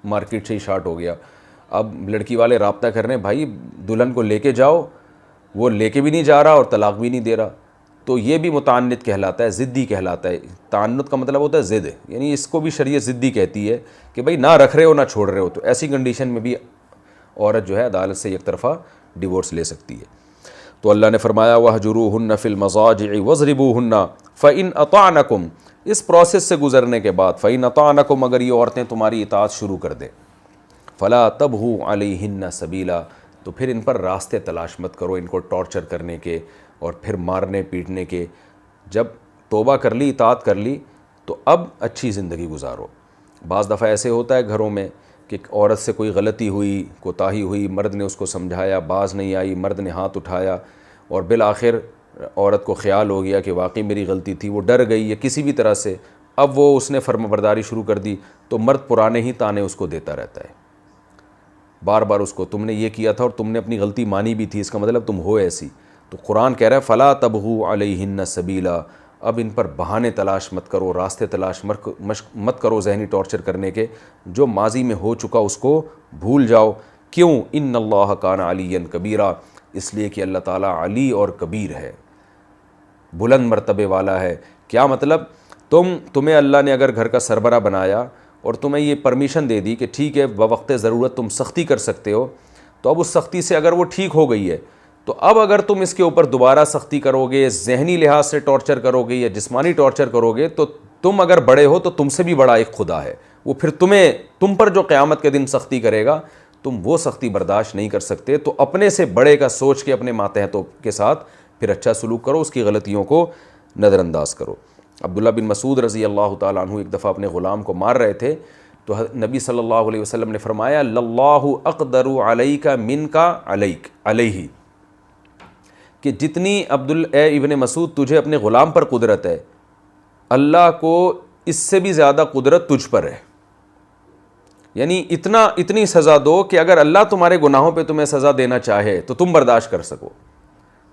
مارکیٹ سے ہی شارٹ ہو گیا، اب لڑکی والے رابطہ کر رہے ہیں بھائی دلہن کو لے کے جاؤ، وہ لے کے بھی نہیں جا رہا اور طلاق بھی نہیں دے رہا، تو یہ بھی متعنت کہلاتا ہے، ضدی کہلاتا ہے. تعنت کا مطلب ہوتا ہے ضد، یعنی اس کو بھی شریعت ضدی کہتی ہے کہ بھائی نہ رکھ رہے ہو نہ چھوڑ رہے ہو. تو ایسی کنڈیشن میں بھی عورت جو ہے عدالت سے یک طرفہ ڈیورس لے سکتی ہے. تو اللہ نے فرمایا وَاهْجُرُوهُنَّ فِي الْمَضَاجِعِ وَاضْرِبُوهُنَّ فَإِنْ أَطَعْنَكُمْ، اس پروسیس سے گزرنے کے بعد فَإِنْ أَطَعْنَكُمْ، اگر یہ عورتیں تمہاری اطاعت شروع کر دیں، فَلَا تَبْغُوا عَلَيْهِنَّ سَبِيلًا، تو پھر ان پر راستے تلاش مت کرو ان کو ٹارچر کرنے کے اور پھر مارنے پیٹنے کے. جب توبہ کر لی، اطاعت کر لی، تو اب اچھی زندگی گزارو. بعض دفعہ ایسے ہوتا ہے گھروں میں کہ عورت سے کوئی غلطی ہوئی، کوتاہی ہوئی، مرد نے اس کو سمجھایا، باز نہیں آئی، مرد نے ہاتھ اٹھایا اور بالآخر عورت کو خیال ہو گیا کہ واقعی میری غلطی تھی، وہ ڈر گئی یا کسی بھی طرح سے، اب وہ اس نے فرما برداری شروع کر دی، تو مرد پرانے ہی تانے اس کو دیتا رہتا ہے بار بار اس کو، تم نے یہ کیا تھا اور تم نے اپنی غلطی مانی بھی تھی، اس کا مطلب تم ہو ایسی. تو قرآن کہہ رہا ہے فلا تبغوا علیہن سبیلا، اب ان پر بہانے تلاش مت کرو، راستے تلاش مت کرو ذہنی ٹارچر کرنے کے. جو ماضی میں ہو چکا اس کو بھول جاؤ. کیوں؟ ان اللہ کان علیٰ کبیرا، اس لیے کہ اللہ تعالیٰ علی اور کبیر ہے، بلند مرتبے والا ہے. کیا مطلب؟ تمہیں اللہ نے اگر گھر کا سربراہ بنایا اور تمہیں یہ پرمیشن دے دی کہ ٹھیک ہے بوقت ضرورت تم سختی کر سکتے ہو، تو اب اس سختی سے اگر وہ ٹھیک ہو گئی ہے تو اب اگر تم اس کے اوپر دوبارہ سختی کرو گے، ذہنی لحاظ سے ٹارچر کرو گے یا جسمانی ٹارچر کرو گے، تو تم اگر بڑے ہو تو تم سے بھی بڑا ایک خدا ہے، وہ پھر تم پر جو قیامت کے دن سختی کرے گا تم وہ سختی برداشت نہیں کر سکتے. تو اپنے سے بڑے کا سوچ کے اپنے ماتحتوں کے ساتھ پھر اچھا سلوک کرو، اس کی غلطیوں کو نظر انداز کرو. عبداللہ بن مسعود رضی اللہ تعالیٰ عنہ ایک دفعہ اپنے غلام کو مار رہے تھے، تو نبی صلی اللہ علیہ وسلم نے فرمایا للہ اقدر علیک منک علیک علیہ، کہ جتنی اے ابن مسعود تجھے اپنے غلام پر قدرت ہے، اللہ کو اس سے بھی زیادہ قدرت تجھ پر ہے. یعنی اتنی سزا دو کہ اگر اللہ تمہارے گناہوں پہ تمہیں سزا دینا چاہے تو تم برداشت کر سکو.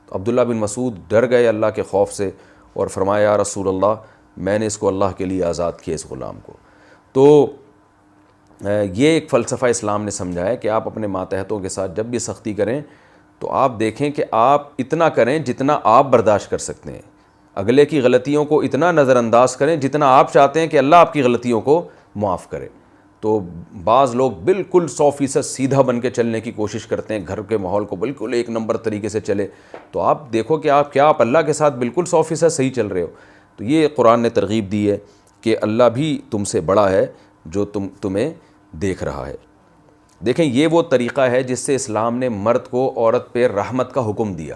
تو عبداللہ بن مسعود ڈر گئے اللہ کے خوف سے اور فرمایا یا رسول اللہ میں نے اس کو اللہ کے لیے آزاد کیا اس غلام کو. تو یہ ایک فلسفہ اسلام نے سمجھا ہے کہ آپ اپنے ماتحتوں کے ساتھ جب بھی سختی کریں تو آپ دیکھیں کہ آپ اتنا کریں جتنا آپ برداشت کر سکتے ہیں، اگلے کی غلطیوں کو اتنا نظر انداز کریں جتنا آپ چاہتے ہیں کہ اللہ آپ کی غلطیوں کو معاف کرے. تو بعض لوگ بالکل 100% سیدھا بن کے چلنے کی کوشش کرتے ہیں، گھر کے ماحول کو بالکل ایک نمبر طریقے سے چلے، تو آپ دیکھو کہ آپ اللہ کے ساتھ بالکل 100% صحیح چل رہے ہو. تو یہ قرآن نے ترغیب دی ہے کہ اللہ بھی تم سے بڑا ہے جو تمہیں دیکھ رہا ہے. دیکھیں یہ وہ طریقہ ہے جس سے اسلام نے مرد کو عورت پہ رحمت کا حکم دیا،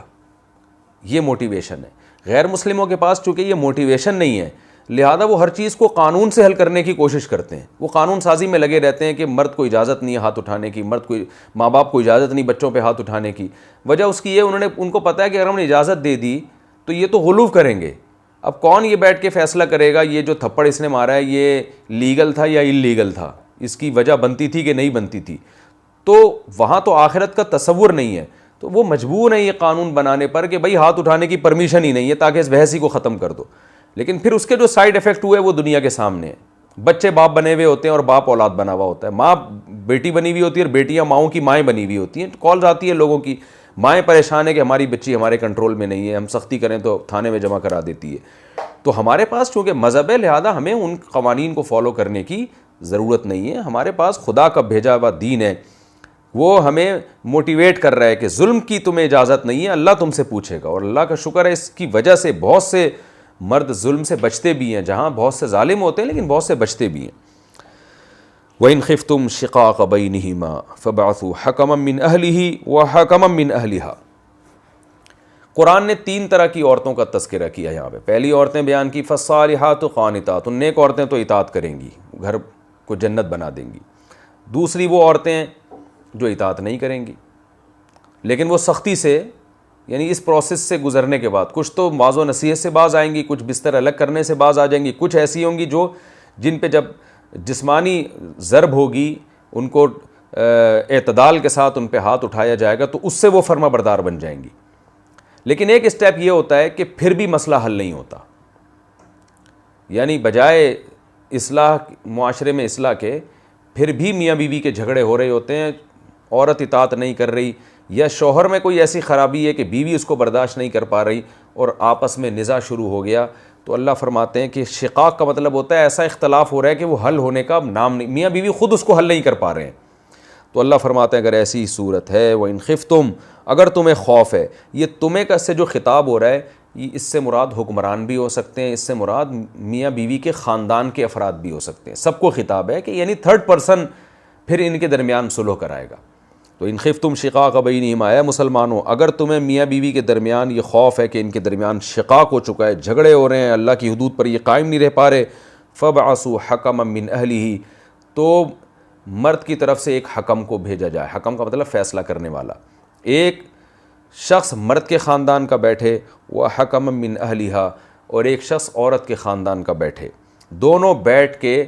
یہ موٹیویشن ہے. غیر مسلموں کے پاس چونکہ یہ موٹیویشن نہیں ہے، لہذا وہ ہر چیز کو قانون سے حل کرنے کی کوشش کرتے ہیں، وہ قانون سازی میں لگے رہتے ہیں کہ مرد کو اجازت نہیں ہے ہاتھ اٹھانے کی، ماں باپ کو اجازت نہیں بچوں پہ ہاتھ اٹھانے کی. وجہ اس کی یہ ان کو پتہ ہے کہ اگر ہم نے اجازت دے دی تو یہ تو غلو کریں گے. اب کون یہ بیٹھ کے فیصلہ کرے گا یہ جو تھپڑ اس نے مارا ہے یہ لیگل تھا یا انلیگل تھا، اس کی وجہ بنتی تھی کہ نہیں بنتی تھی. تو وہاں تو آخرت کا تصور نہیں ہے. تو تو وہ مجبور ہیں یہ قانون بنانے پر کہ بھائی ہاتھ اٹھانے کی پرمیشن ہی نہیں ہے تاکہ اس بحث ہی کو ختم کر دو. لیکن پھر اس کے جو سائیڈ افیکٹ ہوئے وہ دنیا کے سامنے ہیں. بچے باپ بنے ہوئے ہوتے ہیں اور باپ اولاد بنا ہوا ہوتا ہے. ماں بیٹی بنی ہوئی ہوتی ہے اور بیٹیاں ماؤں کی مائیں بنی ہوئی ہوتی ہیں. کالز آتی ہے لوگوں کی, مائیں پریشان ہے کہ ہماری بچی ہمارے کنٹرول میں نہیں ہے, ہم سختی کریں تو تھانے میں جمع کرا دیتی ہے. تو ہمارے پاس چونکہ مذہب ہے لہذا ہمیں ان قوانین کو فالو کرنے کی ضرورت نہیں ہے. ہمارے پاس خدا کا بھیجا ہوا دین ہے, وہ ہمیں موٹیویٹ کر رہا ہے کہ ظلم کی تمہیں اجازت نہیں ہے, اللہ تم سے پوچھے گا. اور اللہ کا شکر ہے اس کی وجہ سے بہت سے مرد ظلم سے بچتے بھی ہیں, جہاں بہت سے ظالم ہوتے ہیں لیکن بہت سے بچتے بھی ہیں. وَإِنْ خِفْتُمْ شِقَاقَ بَيْنِهِمَا فَابْعَثُوا حَكَمًا مِّنْ أَهْلِهِ وَحَكَمًا مِّنْ أَهْلِهَا. قرآن نے 3 طرح کی عورتوں کا تذکرہ کیا یہاں پہ. پہلی عورتیں بیان کی فَالصَّالِحَاتُ قَانِتَاتٌ, نیک عورتیں تو اطاعت کریں گی, گھر کو جنت بنا دیں گی. دوسری وہ عورتیں جو اطاعت نہیں کریں گی لیکن وہ سختی سے, یعنی اس پروسیس سے گزرنے کے بعد کچھ تو واعظ و نصیحت سے باز آئیں گی, کچھ بستر الگ کرنے سے باز آ جائیں گی, کچھ ایسی ہوں گی جن پہ جب جسمانی ضرب ہوگی ان کو اعتدال کے ساتھ ان پہ ہاتھ اٹھایا جائے گا تو اس سے وہ فرما بردار بن جائیں گی. لیکن ایک اسٹیپ یہ ہوتا ہے کہ پھر بھی مسئلہ حل نہیں ہوتا, یعنی بجائے اصلاح معاشرے میں اصلاح کے پھر بھی میاں بیوی کے جھگڑے ہو رہے ہوتے ہیں, عورت اطاعت نہیں کر رہی یا شوہر میں کوئی ایسی خرابی ہے کہ بیوی اس کو برداشت نہیں کر پا رہی اور آپس میں نزاع شروع ہو گیا. تو اللہ فرماتے ہیں کہ شقاق کا مطلب ہوتا ہے ایسا اختلاف ہو رہا ہے کہ وہ حل ہونے کا نام نہیں, میاں بیوی خود اس کو حل نہیں کر پا رہے ہیں. تو اللہ فرماتے ہیں اگر ایسی صورت ہے وَإِنْ خِفْتُمْ, اگر تمہیں خوف ہے, یہ تمہیں کا سے جو خطاب ہو رہا ہے اس سے مراد حکمران بھی ہو سکتے ہیں, اس سے مراد میاں بیوی کے خاندان کے افراد بھی ہو سکتے ہیں, سب کو خطاب ہے کہ یعنی تھرڈ پرسن پھر ان کے درمیان صلح کرائے گا. تو ان خفتم شقاق بینہما, اے مسلمانوں اگر تمہیں میاں بیوی کے درمیان یہ خوف ہے کہ ان کے درمیان شقاق ہو چکا ہے, جھگڑے ہو رہے ہیں, اللہ کی حدود پر یہ قائم نہیں رہ پا رہے, فابعثوا حکما من اہلہ, تو مرد کی طرف سے ایک حکم کو بھیجا جائے. حکم کا مطلب فیصلہ کرنے والا, ایک شخص مرد کے خاندان کا بیٹھے, وہ حکما من اہلہا, اور ایک شخص عورت کے خاندان کا بیٹھے, دونوں بیٹھ کے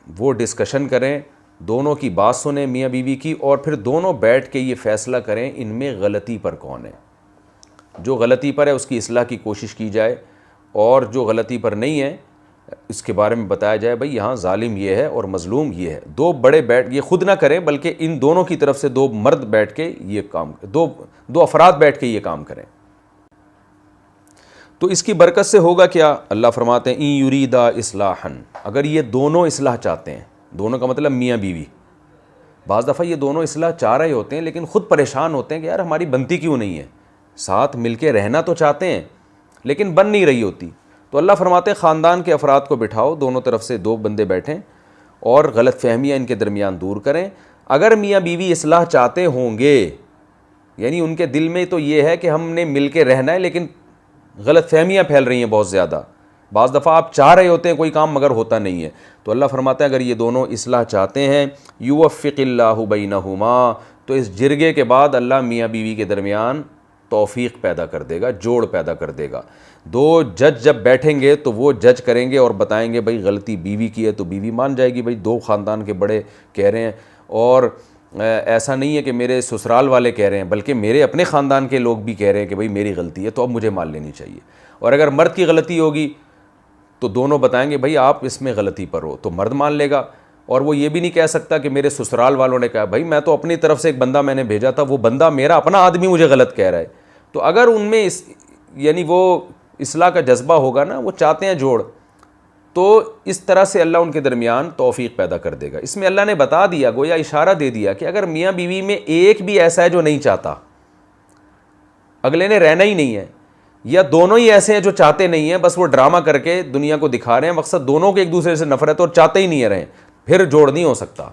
وہ ڈسکشن کریں, دونوں کی بات سنیں میاں بیوی کی, اور پھر دونوں بیٹھ کے یہ فیصلہ کریں ان میں غلطی پر کون ہے. جو غلطی پر ہے اس کی اصلاح کی کوشش کی جائے, اور جو غلطی پر نہیں ہے اس کے بارے میں بتایا جائے بھئی یہاں ظالم یہ ہے اور مظلوم یہ ہے. دو بڑے بیٹھ یہ خود نہ کریں بلکہ ان دونوں کی طرف سے دو مرد بیٹھ کے یہ کام, دو افراد بیٹھ کے یہ کام کریں. تو اس کی برکت سے ہوگا کیا؟ اللہ فرماتے ہیں ان یریدا اصلاحا, اگر یہ دونوں اصلاح چاہتے ہیں, دونوں کا مطلب میاں بیوی, بعض دفعہ یہ دونوں اصلاح چاہ رہے ہوتے ہیں لیکن خود پریشان ہوتے ہیں کہ یار ہماری بنتی کیوں نہیں ہے, ساتھ مل کے رہنا تو چاہتے ہیں لیکن بن نہیں رہی ہوتی. تو اللہ فرماتے ہیں خاندان کے افراد کو بٹھاؤ, دونوں طرف سے دو بندے بیٹھیں اور غلط فہمیاں ان کے درمیان دور کریں. اگر میاں بیوی اصلاح چاہتے ہوں گے, یعنی ان کے دل میں تو یہ ہے کہ ہم نے مل کے رہنا ہے لیکن غلط فہمیاں پھیل رہی ہیں بہت زیادہ, بعض دفعہ آپ چاہ رہے ہوتے ہیں کوئی کام مگر ہوتا نہیں ہے. تو اللہ فرماتا ہے اگر یہ دونوں اصلاح چاہتے ہیں, یوفق اللہ بینہما, تو اس جرگے کے بعد اللہ میاں بیوی کے درمیان توفیق پیدا کر دے گا, جوڑ پیدا کر دے گا. دو جج جب بیٹھیں گے تو وہ جج کریں گے اور بتائیں گے بھائی غلطی بیوی کی ہے تو بیوی مان جائے گی, بھائی دو خاندان کے بڑے کہہ رہے ہیں, اور ایسا نہیں ہے کہ میرے سسرال والے کہہ رہے ہیں بلکہ میرے اپنے خاندان کے لوگ بھی کہہ رہے ہیں کہ بھائی میری غلطی ہے تو اب مجھے مان لینی چاہیے. اور اگر مرد کی غلطی ہوگی تو دونوں بتائیں گے بھائی آپ اس میں غلطی پر ہو, تو مرد مان لے گا. اور وہ یہ بھی نہیں کہہ سکتا کہ میرے سسرال والوں نے کہا, بھائی میں تو اپنی طرف سے ایک بندہ میں نے بھیجا تھا, وہ بندہ میرا اپنا آدمی مجھے غلط کہہ رہا ہے. تو اگر ان میں یعنی وہ اصلاح کا جذبہ ہوگا نا, وہ چاہتے ہیں جوڑ, تو اس طرح سے اللہ ان کے درمیان توفیق پیدا کر دے گا. اس میں اللہ نے بتا دیا, گویا اشارہ دے دیا کہ اگر میاں بیوی میں ایک بھی ایسا ہے جو نہیں چاہتا, اگلے نے رہنا ہی نہیں ہے, یا دونوں ہی ایسے ہیں جو چاہتے نہیں ہیں, بس وہ ڈرامہ کر کے دنیا کو دکھا رہے ہیں, مقصد دونوں کے ایک دوسرے سے نفرت اور چاہتے ہی نہیں ہے رہے, پھر جوڑ نہیں ہو سکتا.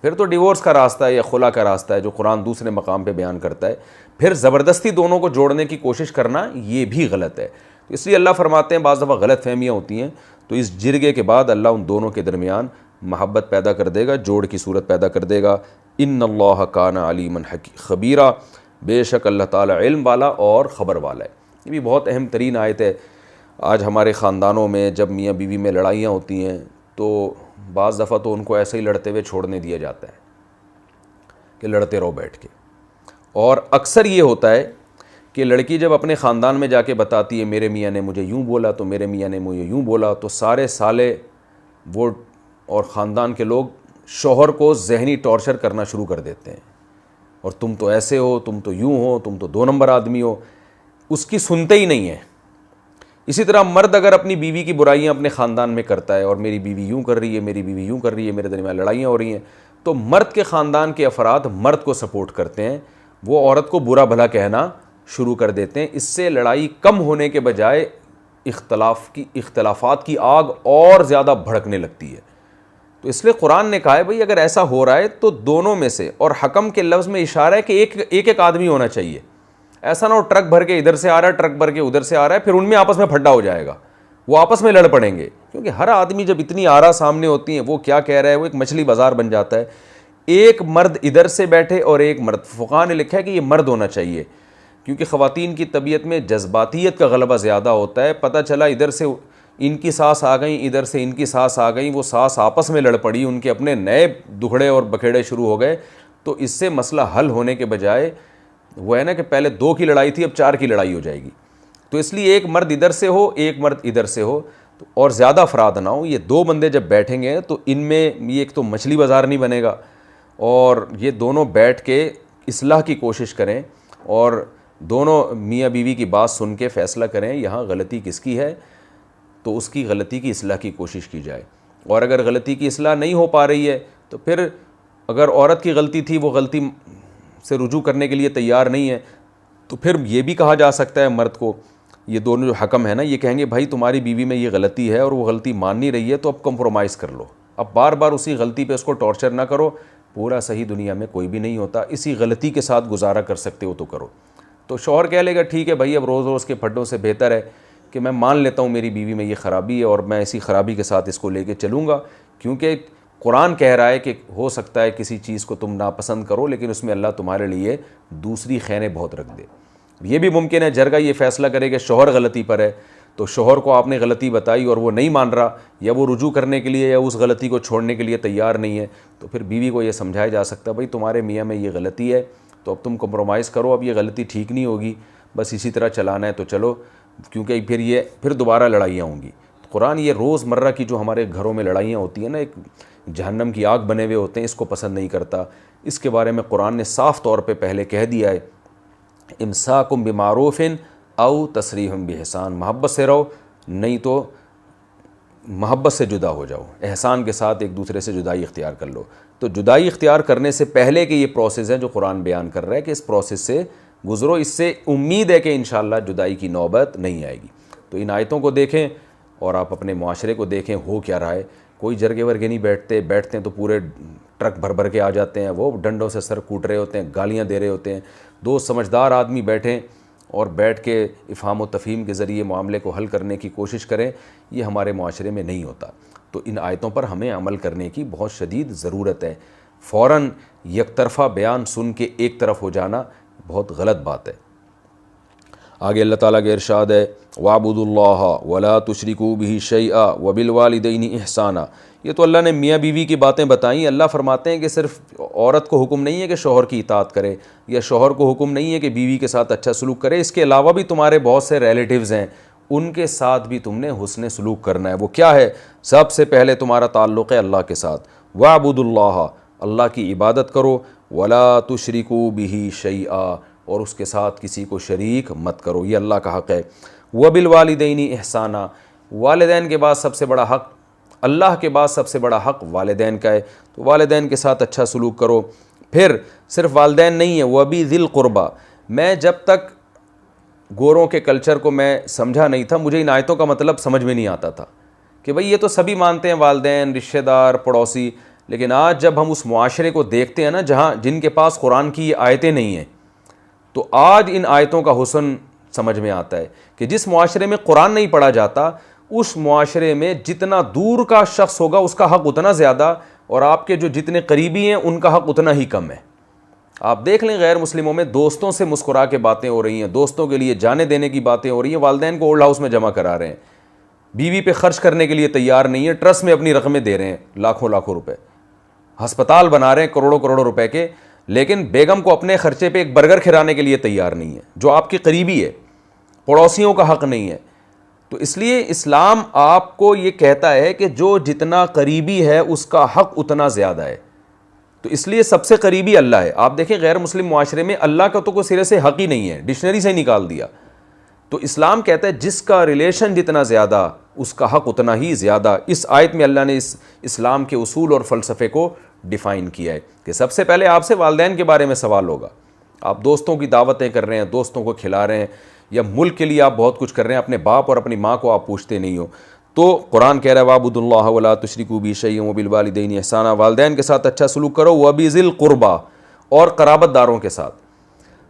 پھر تو ڈیورس کا راستہ ہے یا خلا کا راستہ ہے جو قرآن دوسرے مقام پہ بیان کرتا ہے. پھر زبردستی دونوں کو جوڑنے کی کوشش کرنا یہ بھی غلط ہے. تو اس لیے اللہ فرماتے ہیں بعض دفعہ غلط فہمیاں ہوتی ہیں, تو اس جرگے کے بعد اللہ ان دونوں کے درمیان محبت پیدا کر دے گا, جوڑ کی صورت پیدا کر دے گا. ان اللہ کان علیما خبیرا, بے شک اللہ تعالیٰ علم والا اور خبر والا ہے. یہ بھی بہت اہم ترین آیت ہے. آج ہمارے خاندانوں میں جب میاں بیوی میں لڑائیاں ہوتی ہیں تو بعض دفعہ تو ان کو ایسے ہی لڑتے ہوئے چھوڑنے دیا جاتا ہے کہ لڑتے رہو بیٹھ کے, اور اکثر یہ ہوتا ہے کہ لڑکی جب اپنے خاندان میں جا کے بتاتی ہے میرے میاں نے مجھے یوں بولا تو میرے میاں نے مجھے یوں بولا، تو سارے سالے وہ اور خاندان کے لوگ شوہر کو ذہنی ٹارچر کرنا شروع کر دیتے ہیں، اور تم تو ایسے ہو، تم تو یوں ہو، تم تو 2 نمبر آدمی ہو، اس کی سنتے ہی نہیں ہیں۔ اسی طرح مرد اگر اپنی بیوی کی برائیاں اپنے خاندان میں کرتا ہے اور میری بیوی یوں کر رہی ہے، میری بیوی یوں کر رہی ہے، میرے درمیان لڑائیاں ہو رہی ہیں، تو مرد کے خاندان کے افراد مرد کو سپورٹ کرتے ہیں، وہ عورت کو برا بھلا کہنا شروع کر دیتے ہیں۔ اس سے لڑائی کم ہونے کے بجائے اختلافات کی آگ اور زیادہ بھڑکنے لگتی ہے۔ تو اس لیے قرآن نے کہا ہے بھئی اگر ایسا ہو رہا ہے تو دونوں میں سے، اور حکم کے لفظ میں اشارہ ہے کہ ایک آدمی ہونا چاہیے، ایسا نہ ہو ٹرک بھر کے ادھر سے آ رہا ہے، ٹرک بھر کے ادھر سے آ رہا ہے، پھر ان میں آپس میں پھڈا ہو جائے گا، وہ آپس میں لڑ پڑیں گے، کیونکہ ہر آدمی جب اتنی آرا سامنے ہوتی ہیں وہ کیا کہہ رہا ہے، وہ ایک مچھلی بازار بن جاتا ہے۔ ایک مرد ادھر سے بیٹھے اور ایک مرد، فقہاء نے لکھا ہے کہ یہ مرد ہونا چاہیے، کیونکہ خواتین کی طبیعت میں جذباتیت کا غلبہ زیادہ ہوتا ہے۔ پتہ چلا ادھر سے ان کی ساس آ گئیں، ادھر سے ان کی ساس آ گئیں، وہ ساس آپس میں لڑ پڑی، ان کے اپنے نئے دکھڑے اور بکھیڑے شروع ہو گئے، تو اس سے مسئلہ حل ہونے کے بجائے وہ ہے نا کہ پہلے 2 کی لڑائی تھی اب 4 کی لڑائی ہو جائے گی۔ تو اس لیے ایک مرد ادھر سے ہو، ایک مرد ادھر سے ہو، اور زیادہ افراد نہ ہو، یہ 2 بندے جب بیٹھیں گے تو ان میں یہ ایک تو مچھلی بازار نہیں بنے گا، اور یہ دونوں بیٹھ کے اصلاح کی کوشش کریں اور دونوں میاں بیوی کی بات سن کے فیصلہ کریں یہاں غلطی کس کی ہے، تو اس کی غلطی کی اصلاح کی کوشش کی جائے۔ اور اگر غلطی کی اصلاح نہیں ہو پا رہی ہے تو پھر اگر عورت کی غلطی تھی، وہ غلطی سے رجوع کرنے کے لیے تیار نہیں ہے، تو پھر یہ بھی کہا جا سکتا ہے مرد کو، یہ دونوں جو حکم ہے نا یہ کہیں گے بھائی تمہاری بیوی میں یہ غلطی ہے اور وہ غلطی مان نہیں رہی ہے، تو اب کمپرومائز کر لو، اب بار بار اسی غلطی پہ اس کو ٹارچر نہ کرو، پورا صحیح دنیا میں کوئی بھی نہیں ہوتا، اسی غلطی کے ساتھ گزارا کر سکتے ہو تو کرو۔ تو شوہر کہہ لے گا ٹھیک ہے بھائی اب روز روز کے پھڈوں سے بہتر ہے کہ میں مان لیتا ہوں میری بیوی میں یہ خرابی ہے اور میں اسی خرابی کے ساتھ اس کو لے کے چلوں گا، کیونکہ قرآن کہہ رہا ہے کہ ہو سکتا ہے کسی چیز کو تم ناپسند کرو لیکن اس میں اللہ تمہارے لیے دوسری خیریں بہت رکھ دے۔ یہ بھی ممکن ہے جرگہ یہ فیصلہ کرے کہ شوہر غلطی پر ہے، تو شوہر کو آپ نے غلطی بتائی اور وہ نہیں مان رہا، یا وہ رجوع کرنے کے لیے یا اس غلطی کو چھوڑنے کے لیے تیار نہیں ہے، تو پھر بیوی کو یہ سمجھایا جا سکتا ہے بھائی تمہارے میاں میں یہ غلطی ہے تو اب تم کمپرومائز کرو، اب یہ غلطی ٹھیک نہیں ہوگی، بس اسی طرح چلانا ہے تو چلو، کیونکہ پھر دوبارہ لڑائیاں ہوں گی۔ قرآن یہ روز مرہ کی جو ہمارے گھروں میں لڑائیاں ہوتی ہیں نا، ایک جہنم کی آگ بنے ہوئے ہوتے ہیں، اس کو پسند نہیں کرتا۔ اس کے بارے میں قرآن نے صاف طور پہ پہلے کہہ دیا ہے، امساکم بمعروف او تسریح بإحسان، محبت سے رہو نہیں تو محبت سے جدا ہو جاؤ، احسان کے ساتھ ایک دوسرے سے جدائی اختیار کر لو۔ تو جدائی اختیار کرنے سے پہلے کہ یہ پروسیس ہے جو قرآن بیان کر رہا ہے کہ اس پروسیس سے گزرو، اس سے امید ہے کہ انشاءاللہ جدائی کی نوبت نہیں آئے گی۔ تو ان آیتوں کو دیکھیں اور آپ اپنے معاشرے کو دیکھیں ہو کیا رہا ہے۔ کوئی جرگے ورگے نہیں بیٹھتے ہیں تو پورے ٹرک بھر بھر کے آ جاتے ہیں، وہ ڈنڈوں سے سر کوٹ رہے ہوتے ہیں، گالیاں دے رہے ہوتے ہیں۔ 2 سمجھدار آدمی بیٹھیں اور بیٹھ کے افہام و تفہیم کے ذریعے معاملے کو حل کرنے کی کوشش کریں، یہ ہمارے معاشرے میں نہیں ہوتا۔ تو ان آیتوں پر ہمیں عمل کرنے کی بہت شدید ضرورت ہے۔ فوراً یک طرفہ بیان سن کے ایک طرف ہو جانا بہت غلط بات ہے۔ آگے اللہ تعالیٰ کے ارشاد ہے وَاعْبُدُوا اللَّهَ وَلَا تُشْرِكُوا بِهِ شَيْئًا وَبِالْوَالِدَيْنِ إِحْسَانًا۔ یہ تو اللہ نے میاں بیوی کی باتیں بتائیں۔ اللہ فرماتے ہیں کہ صرف عورت کو حکم نہیں ہے کہ شوہر کی اطاعت کرے، یا شوہر کو حکم نہیں ہے کہ بیوی کے ساتھ اچھا سلوک کرے، اس کے علاوہ بھی تمہارے بہت سے ریلیٹیوز ہیں، ان کے ساتھ بھی تم نے حسن سلوک کرنا ہے۔ وہ کیا ہے؟ سب سے پہلے تمہارا تعلق ہے اللہ کے ساتھ، وَاعْبُدُوا اللَّهَ، اللہ کی عبادت کرو، وَلَا تُشْرِكُوا بِهِ شَيْئًا، اور اس کے ساتھ کسی کو شریک مت کرو، یہ اللہ کا حق ہے۔ وَبِالْوَالِدَيْنِ إِحْسَانًا، والدین کے بعد سب سے بڑا حق، اللہ کے بعد سب سے بڑا حق والدین کا ہے، تو والدین کے ساتھ اچھا سلوک کرو۔ پھر صرف والدین نہیں ہے، وَبِذِي الْقُرْبَى، میں جب تک گوروں کے کلچر کو میں سمجھا نہیں تھا، مجھے ان آیتوں کا مطلب سمجھ میں نہیں آتا تھا کہ بھئی یہ تو سبھی مانتے ہیں، والدین، رشتہ دار، پڑوسی، لیکن آج جب ہم اس معاشرے کو دیکھتے ہیں نا جن کے پاس قرآن کی یہ آیتیں نہیں ہیں، تو آج ان آیتوں کا حسن سمجھ میں آتا ہے کہ جس معاشرے میں قرآن نہیں پڑھا جاتا، اس معاشرے میں جتنا دور کا شخص ہوگا اس کا حق اتنا زیادہ، اور آپ کے جو جتنے قریبی ہیں ان کا حق اتنا ہی کم ہے۔ آپ دیکھ لیں غیر مسلموں میں دوستوں سے مسکرا کے باتیں ہو رہی ہیں، دوستوں کے لیے جانے دینے کی باتیں ہو رہی ہیں، والدین کو اولڈ ہاؤس میں جمع کرا رہے ہیں، بیوی پہ خرچ کرنے کے لیے تیار نہیں ہے، ٹرسٹ میں اپنی رقمیں دے رہے ہیں، لاکھوں لاکھوں روپے، ہسپتال بنا رہے ہیں کروڑوں کروڑوں روپے کے، لیکن بیگم کو اپنے خرچے پہ ایک برگر کھلانے کے لیے تیار نہیں ہے، جو آپ کی قریبی ہے، پڑوسیوں کا حق نہیں ہے. تو اس لیے اسلام آپ کو یہ کہتا ہے کہ جو جتنا قریبی ہے اس کا حق اتنا زیادہ ہے. تو اس لیے سب سے قریبی اللہ ہے. آپ دیکھیں غیر مسلم معاشرے میں اللہ کا تو کوئی سرے سے حق ہی نہیں ہے، ڈکشنری سے نکال دیا. تو اسلام کہتا ہے جس کا ریلیشن جتنا زیادہ اس کا حق اتنا ہی زیادہ. اس آیت میں اللہ نے اس اسلام کے اصول اور فلسفے کو ڈیفائن کیا ہے کہ سب سے پہلے آپ سے والدین کے بارے میں سوال ہوگا. آپ دوستوں کی دعوتیں کر رہے ہیں، دوستوں کو کھلا رہے ہیں، یا ملک کے لیے آپ بہت کچھ کر رہے ہیں، اپنے باپ اور اپنی ماں کو آپ پوچھتے نہیں ہو. تو قرآن کہہ رہا ہے وَاعْبُدُوا اللَّهَ وَلَا تُشْرِكُوا بِهِ شَيْئًا وَبِالْوَالِدَيْنِ إِحْسَانًا، والدین کے ساتھ اچھا سلوک کرو، وَبِذِي الْقُرْبَى، اور قرابت داروں کے ساتھ.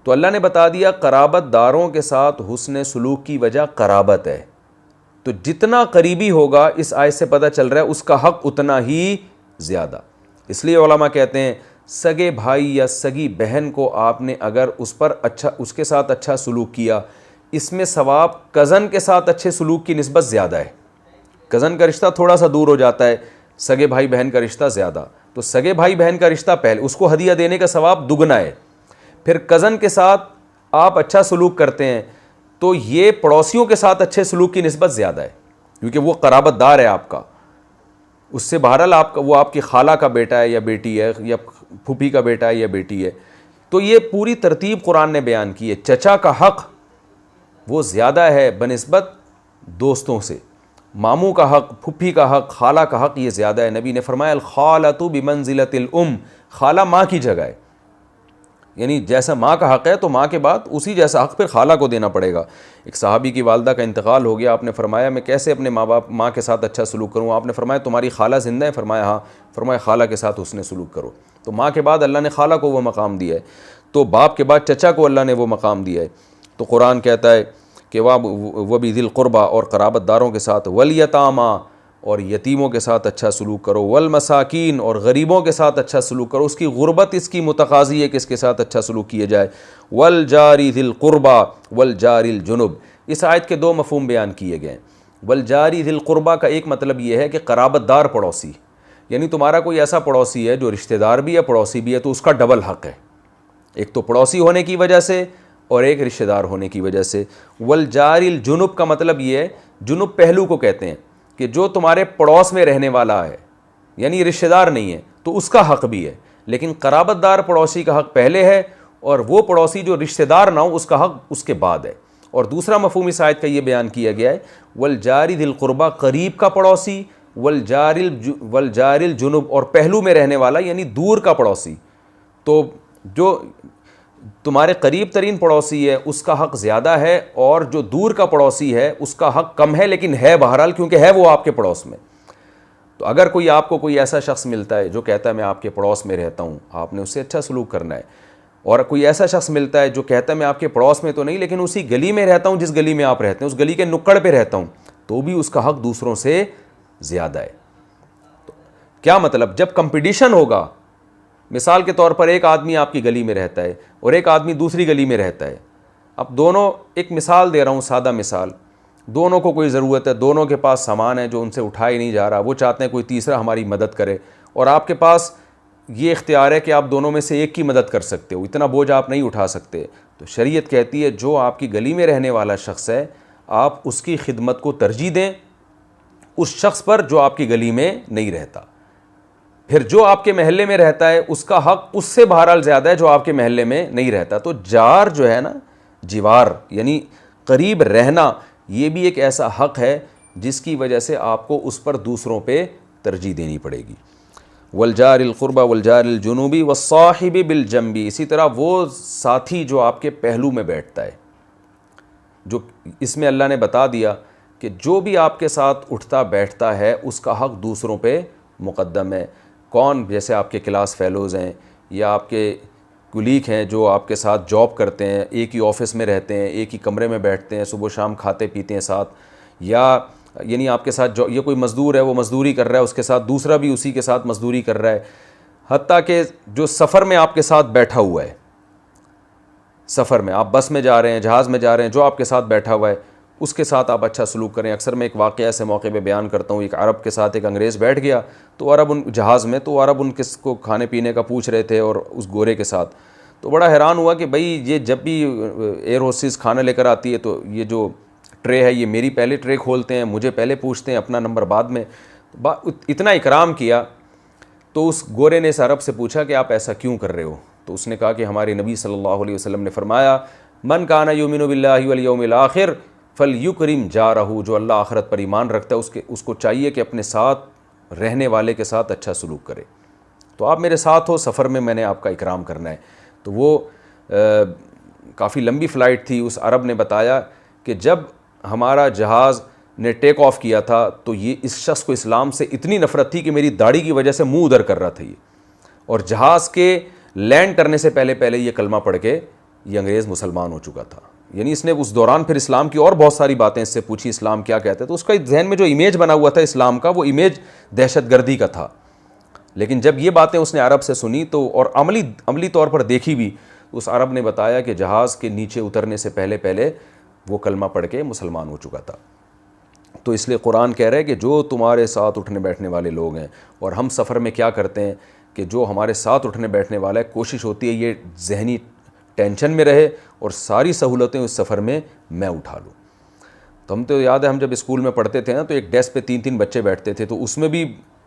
تو اللہ نے بتا دیا قرابت داروں کے ساتھ حسن سلوک کی وجہ قرابت ہے. تو جتنا قریبی ہوگا اس آیت سے پتہ چل رہا ہے اس کا حق اتنا ہی زیادہ. اس لیے علماء کہتے ہیں سگے بھائی یا سگی بہن کو آپ نے اگر اس کے ساتھ اچھا سلوک کیا، اس میں ثواب کزن کے ساتھ اچھے سلوک کی نسبت زیادہ ہے. کزن کا رشتہ تھوڑا سا دور ہو جاتا ہے، سگے بھائی بہن کا رشتہ زیادہ. تو سگے بھائی بہن کا رشتہ پہلے، اس کو ہدیہ دینے کا ثواب دگنا ہے. پھر کزن کے ساتھ آپ اچھا سلوک کرتے ہیں تو یہ پڑوسیوں کے ساتھ اچھے سلوک کی نسبت زیادہ ہے، کیونکہ وہ قرابت دار ہے آپ کا. اس سے بہرحال وہ آپ کی خالہ کا بیٹا ہے یا بیٹی ہے، یا پھوپھی کا بیٹا ہے یا بیٹی ہے. تو یہ پوری ترتیب قرآن نے بیان کی ہے. چچا کا حق وہ زیادہ ہے بنسبت دوستوں سے، ماموں کا حق، پھوپھی کا حق، خالہ کا حق یہ زیادہ ہے. نبی نے فرمایا الخالۃ بمنزلۃ الام، خالہ ماں کی جگہ ہے. یعنی جیسا ماں کا حق ہے تو ماں کے بعد اسی جیسا حق پھر خالہ کو دینا پڑے گا. ایک صحابی کی والدہ کا انتقال ہو گیا، آپ نے فرمایا میں کیسے اپنے ماں کے ساتھ اچھا سلوک کروں؟ آپ نے فرمایا تمہاری خالہ زندہ ہے؟ فرمایا ہاں. فرمایا خالہ کے ساتھ حسن سلوک کرو. تو ماں کے بعد اللہ نے خالہ کو وہ مقام دیا ہے، تو باپ کے بعد چچا کو اللہ نے وہ مقام دیا ہے. تو قرآن کہتا ہے کہ وَبِذِي الْقُرْبَى، اور قرابت داروں کے ساتھ، وَالْيَتَامَى، اور یتیموں کے ساتھ اچھا سلوک کرو، والمساکین، اور غریبوں کے ساتھ اچھا سلوک کرو. اس کی غربت اس کی متقاضی ہے کہ اس کے ساتھ اچھا سلوک کیا جائے. والجاری ذی القربى والجاری الجنب، اس آیت کے دو مفہوم بیان کیے گئے ہیں. والجاری ذی القربى کا ایک مطلب یہ ہے کہ قرابت دار پڑوسی، یعنی تمہارا کوئی ایسا پڑوسی ہے جو رشتہ دار بھی ہے پڑوسی بھی ہے، تو اس کا ڈبل حق ہے، ایک تو پڑوسی ہونے کی وجہ سے اور ایک رشتہ دار ہونے کی وجہ سے. والجاری الجنب کا مطلب یہ ہے، جنب پہلو کو کہتے ہیں کہ جو تمہارے پڑوس میں رہنے والا ہے، یعنی رشتہ دار نہیں ہے تو اس کا حق بھی ہے، لیکن قرابت دار پڑوسی کا حق پہلے ہے، اور وہ پڑوسی جو رشتہ دار نہ ہو اس کا حق اس کے بعد ہے. اور دوسرا مفہوم اس آیت کا یہ بیان کیا گیا ہے والجاری ذی القربى، قریب کا پڑوسی، والجاری الجنب، اور پہلو میں رہنے والا یعنی دور کا پڑوسی. تو جو تمہارے قریب ترین پڑوسی ہے اس کا حق زیادہ ہے، اور جو دور کا پڑوسی ہے اس کا حق کم ہے، لیکن ہے بہرحال، کیونکہ ہے وہ آپ کے پڑوس میں. تو اگر آپ کو کوئی ایسا شخص ملتا ہے جو کہتا ہے میں آپ کے پڑوس میں رہتا ہوں، آپ نے اس سے اچھا سلوک کرنا ہے. اور کوئی ایسا شخص ملتا ہے جو کہتا ہے میں آپ کے پڑوس میں تو نہیں لیکن اسی گلی میں رہتا ہوں جس گلی میں آپ رہتے ہیں، اس گلی کے نکڑ پہ رہتا ہوں، تو بھی اس کا حق دوسروں سے زیادہ ہے. تو کیا مطلب؟ جب کمپٹیشن ہوگا، مثال کے طور پر ایک آدمی آپ کی گلی میں رہتا ہے اور ایک آدمی دوسری گلی میں رہتا ہے. اب دونوں، ایک مثال دے رہا ہوں، سادہ مثال، دونوں کو کوئی ضرورت ہے، دونوں کے پاس سامان ہے جو ان سے اٹھایا نہیں جا رہا، وہ چاہتے ہیں کوئی تیسرا ہماری مدد کرے، اور آپ کے پاس یہ اختیار ہے کہ آپ دونوں میں سے ایک کی مدد کر سکتے ہو، اتنا بوجھ آپ نہیں اٹھا سکتے. تو شریعت کہتی ہے جو آپ کی گلی میں رہنے والا شخص ہے آپ اس کی خدمت کو ترجیح دیں اس شخص پر جو آپ کی گلی میں نہیں رہتا. پھر جو آپ کے محلے میں رہتا ہے اس کا حق اس سے بہرحال زیادہ ہے جو آپ کے محلے میں نہیں رہتا. تو جار جو ہے نا، جیوار یعنی قریب رہنا، یہ بھی ایک ایسا حق ہے جس کی وجہ سے آپ کو اس پر دوسروں پہ ترجیح دینی پڑے گی. والجار القربى والجار الجنوب والصاحب بالجنب، اسی طرح وہ ساتھی جو آپ کے پہلو میں بیٹھتا ہے، جو اس میں اللہ نے بتا دیا کہ جو بھی آپ کے ساتھ اٹھتا بیٹھتا ہے اس کا حق دوسروں پہ مقدم ہے. کون؟ جیسے آپ کے کلاس فیلوز ہیں یا آپ کے کلیگ ہیں جو آپ کے ساتھ جاب کرتے ہیں، ایک ہی آفس میں رہتے ہیں، ایک ہی کمرے میں بیٹھتے ہیں، صبح شام کھاتے پیتے ہیں ساتھ، یا یعنی آپ کے ساتھ جو یہ کوئی مزدور ہے وہ مزدوری کر رہا ہے، اس کے ساتھ دوسرا بھی اسی کے ساتھ مزدوری کر رہا ہے، حتیٰ کہ جو سفر میں آپ کے ساتھ بیٹھا ہوا ہے، سفر میں آپ بس میں جا رہے ہیں، جہاز میں جا رہے ہیں، جو آپ کے ساتھ بیٹھا ہوا ہے، اس کے ساتھ آپ اچھا سلوک کریں. اکثر میں ایک واقعہ ایسے موقع پہ بیان کرتا ہوں, ایک عرب کے ساتھ ایک انگریز بیٹھ گیا, تو عرب ان جہاز میں, تو عرب ان کس کو کھانے پینے کا پوچھ رہے تھے اور اس گورے کے ساتھ, تو بڑا حیران ہوا کہ بھائی یہ جب بھی ایئر ہوسٹس کھانا لے کر آتی ہے تو یہ جو ٹرے ہے یہ میری پہلے ٹرے کھولتے ہیں, مجھے پہلے پوچھتے ہیں, اپنا نمبر بعد میں. اتنا اکرام کیا. تو اس گورے نے اس عرب سے پوچھا کہ آپ ایسا کیوں کر رہے ہو؟ تو اس نے کہا کہ ہمارے نبی صلی اللہ علیہ وسلم نے فرمایا, من کان یؤمن باللہ والیوم الآخر فلیکرم جارہ, جو اللہ آخرت پر ایمان رکھتا ہے اس کو چاہیے کہ اپنے ساتھ رہنے والے کے ساتھ اچھا سلوک کرے. تو آپ میرے ساتھ ہو سفر میں نے آپ کا اکرام کرنا ہے. تو وہ کافی لمبی فلائٹ تھی. اس عرب نے بتایا کہ جب ہمارا جہاز نے ٹیک آف کیا تھا تو یہ اس شخص کو اسلام سے اتنی نفرت تھی کہ میری داڑھی کی وجہ سے منہ ادھر کر رہا تھا یہ, اور جہاز کے لینڈ کرنے سے پہلے یہ کلمہ پڑھ کے یہ انگریز مسلمان ہو چکا تھا. یعنی اس نے اس دوران پھر اسلام کی اور بہت ساری باتیں اس سے پوچھی, اسلام کیا کہتے ہیں. تو اس کا ذہن میں جو امیج بنا ہوا تھا اسلام کا, وہ امیج دہشت گردی کا تھا. لیکن جب یہ باتیں اس نے عرب سے سنی تو, اور عملی طور پر دیکھی بھی, اس عرب نے بتایا کہ جہاز کے نیچے اترنے سے پہلے وہ کلمہ پڑھ کے مسلمان ہو چکا تھا. تو اس لیے قرآن کہہ رہا ہے کہ جو تمہارے ساتھ اٹھنے بیٹھنے والے لوگ ہیں, اور ہم سفر میں کیا کرتے ہیں کہ جو ہمارے ساتھ اٹھنے بیٹھنے والا ہے, کوشش ہوتی ہے یہ ذہنی ٹینشن میں رہے اور ساری سہولتیں اس سفر میں میں اٹھا لوں. تو ہم تو یاد ہے ہم جب اسکول میں پڑھتے تھے نا, تو ایک ڈیسک پہ 3 بچے بیٹھتے تھے, تو اس میں بھی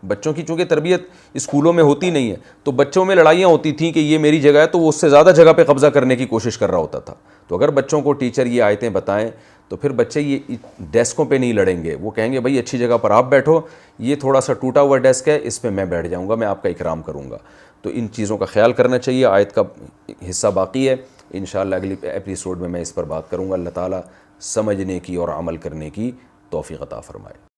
بچوں کی چونکہ تربیت اسکولوں میں ہوتی نہیں ہے, تو بچوں میں لڑائیاں ہوتی تھیں کہ یہ میری جگہ ہے, تو وہ اس سے زیادہ جگہ پہ قبضہ کرنے کی کوشش کر رہا ہوتا تھا. تو اگر بچوں کو ٹیچر یہ آیتیں بتائیں تو پھر بچے یہ ڈیسکوں پہ نہیں لڑیں گے, وہ کہیں گے بھائی اچھی جگہ پر آپ بیٹھو, یہ تھوڑا سا ٹوٹا ہوا ڈیسک ہے, اس پہ میں بیٹھ جاؤں گا, میں آپ کا اکرام کروں گا. تو ان چیزوں کا خیال کرنا چاہیے. آیت کا حصہ باقی ہے, انشاءاللہ اگلی ایپیسوڈ میں اس پر بات کروں گا. اللہ تعالیٰ سمجھنے کی اور عمل کرنے کی توفیق عطا فرمائے.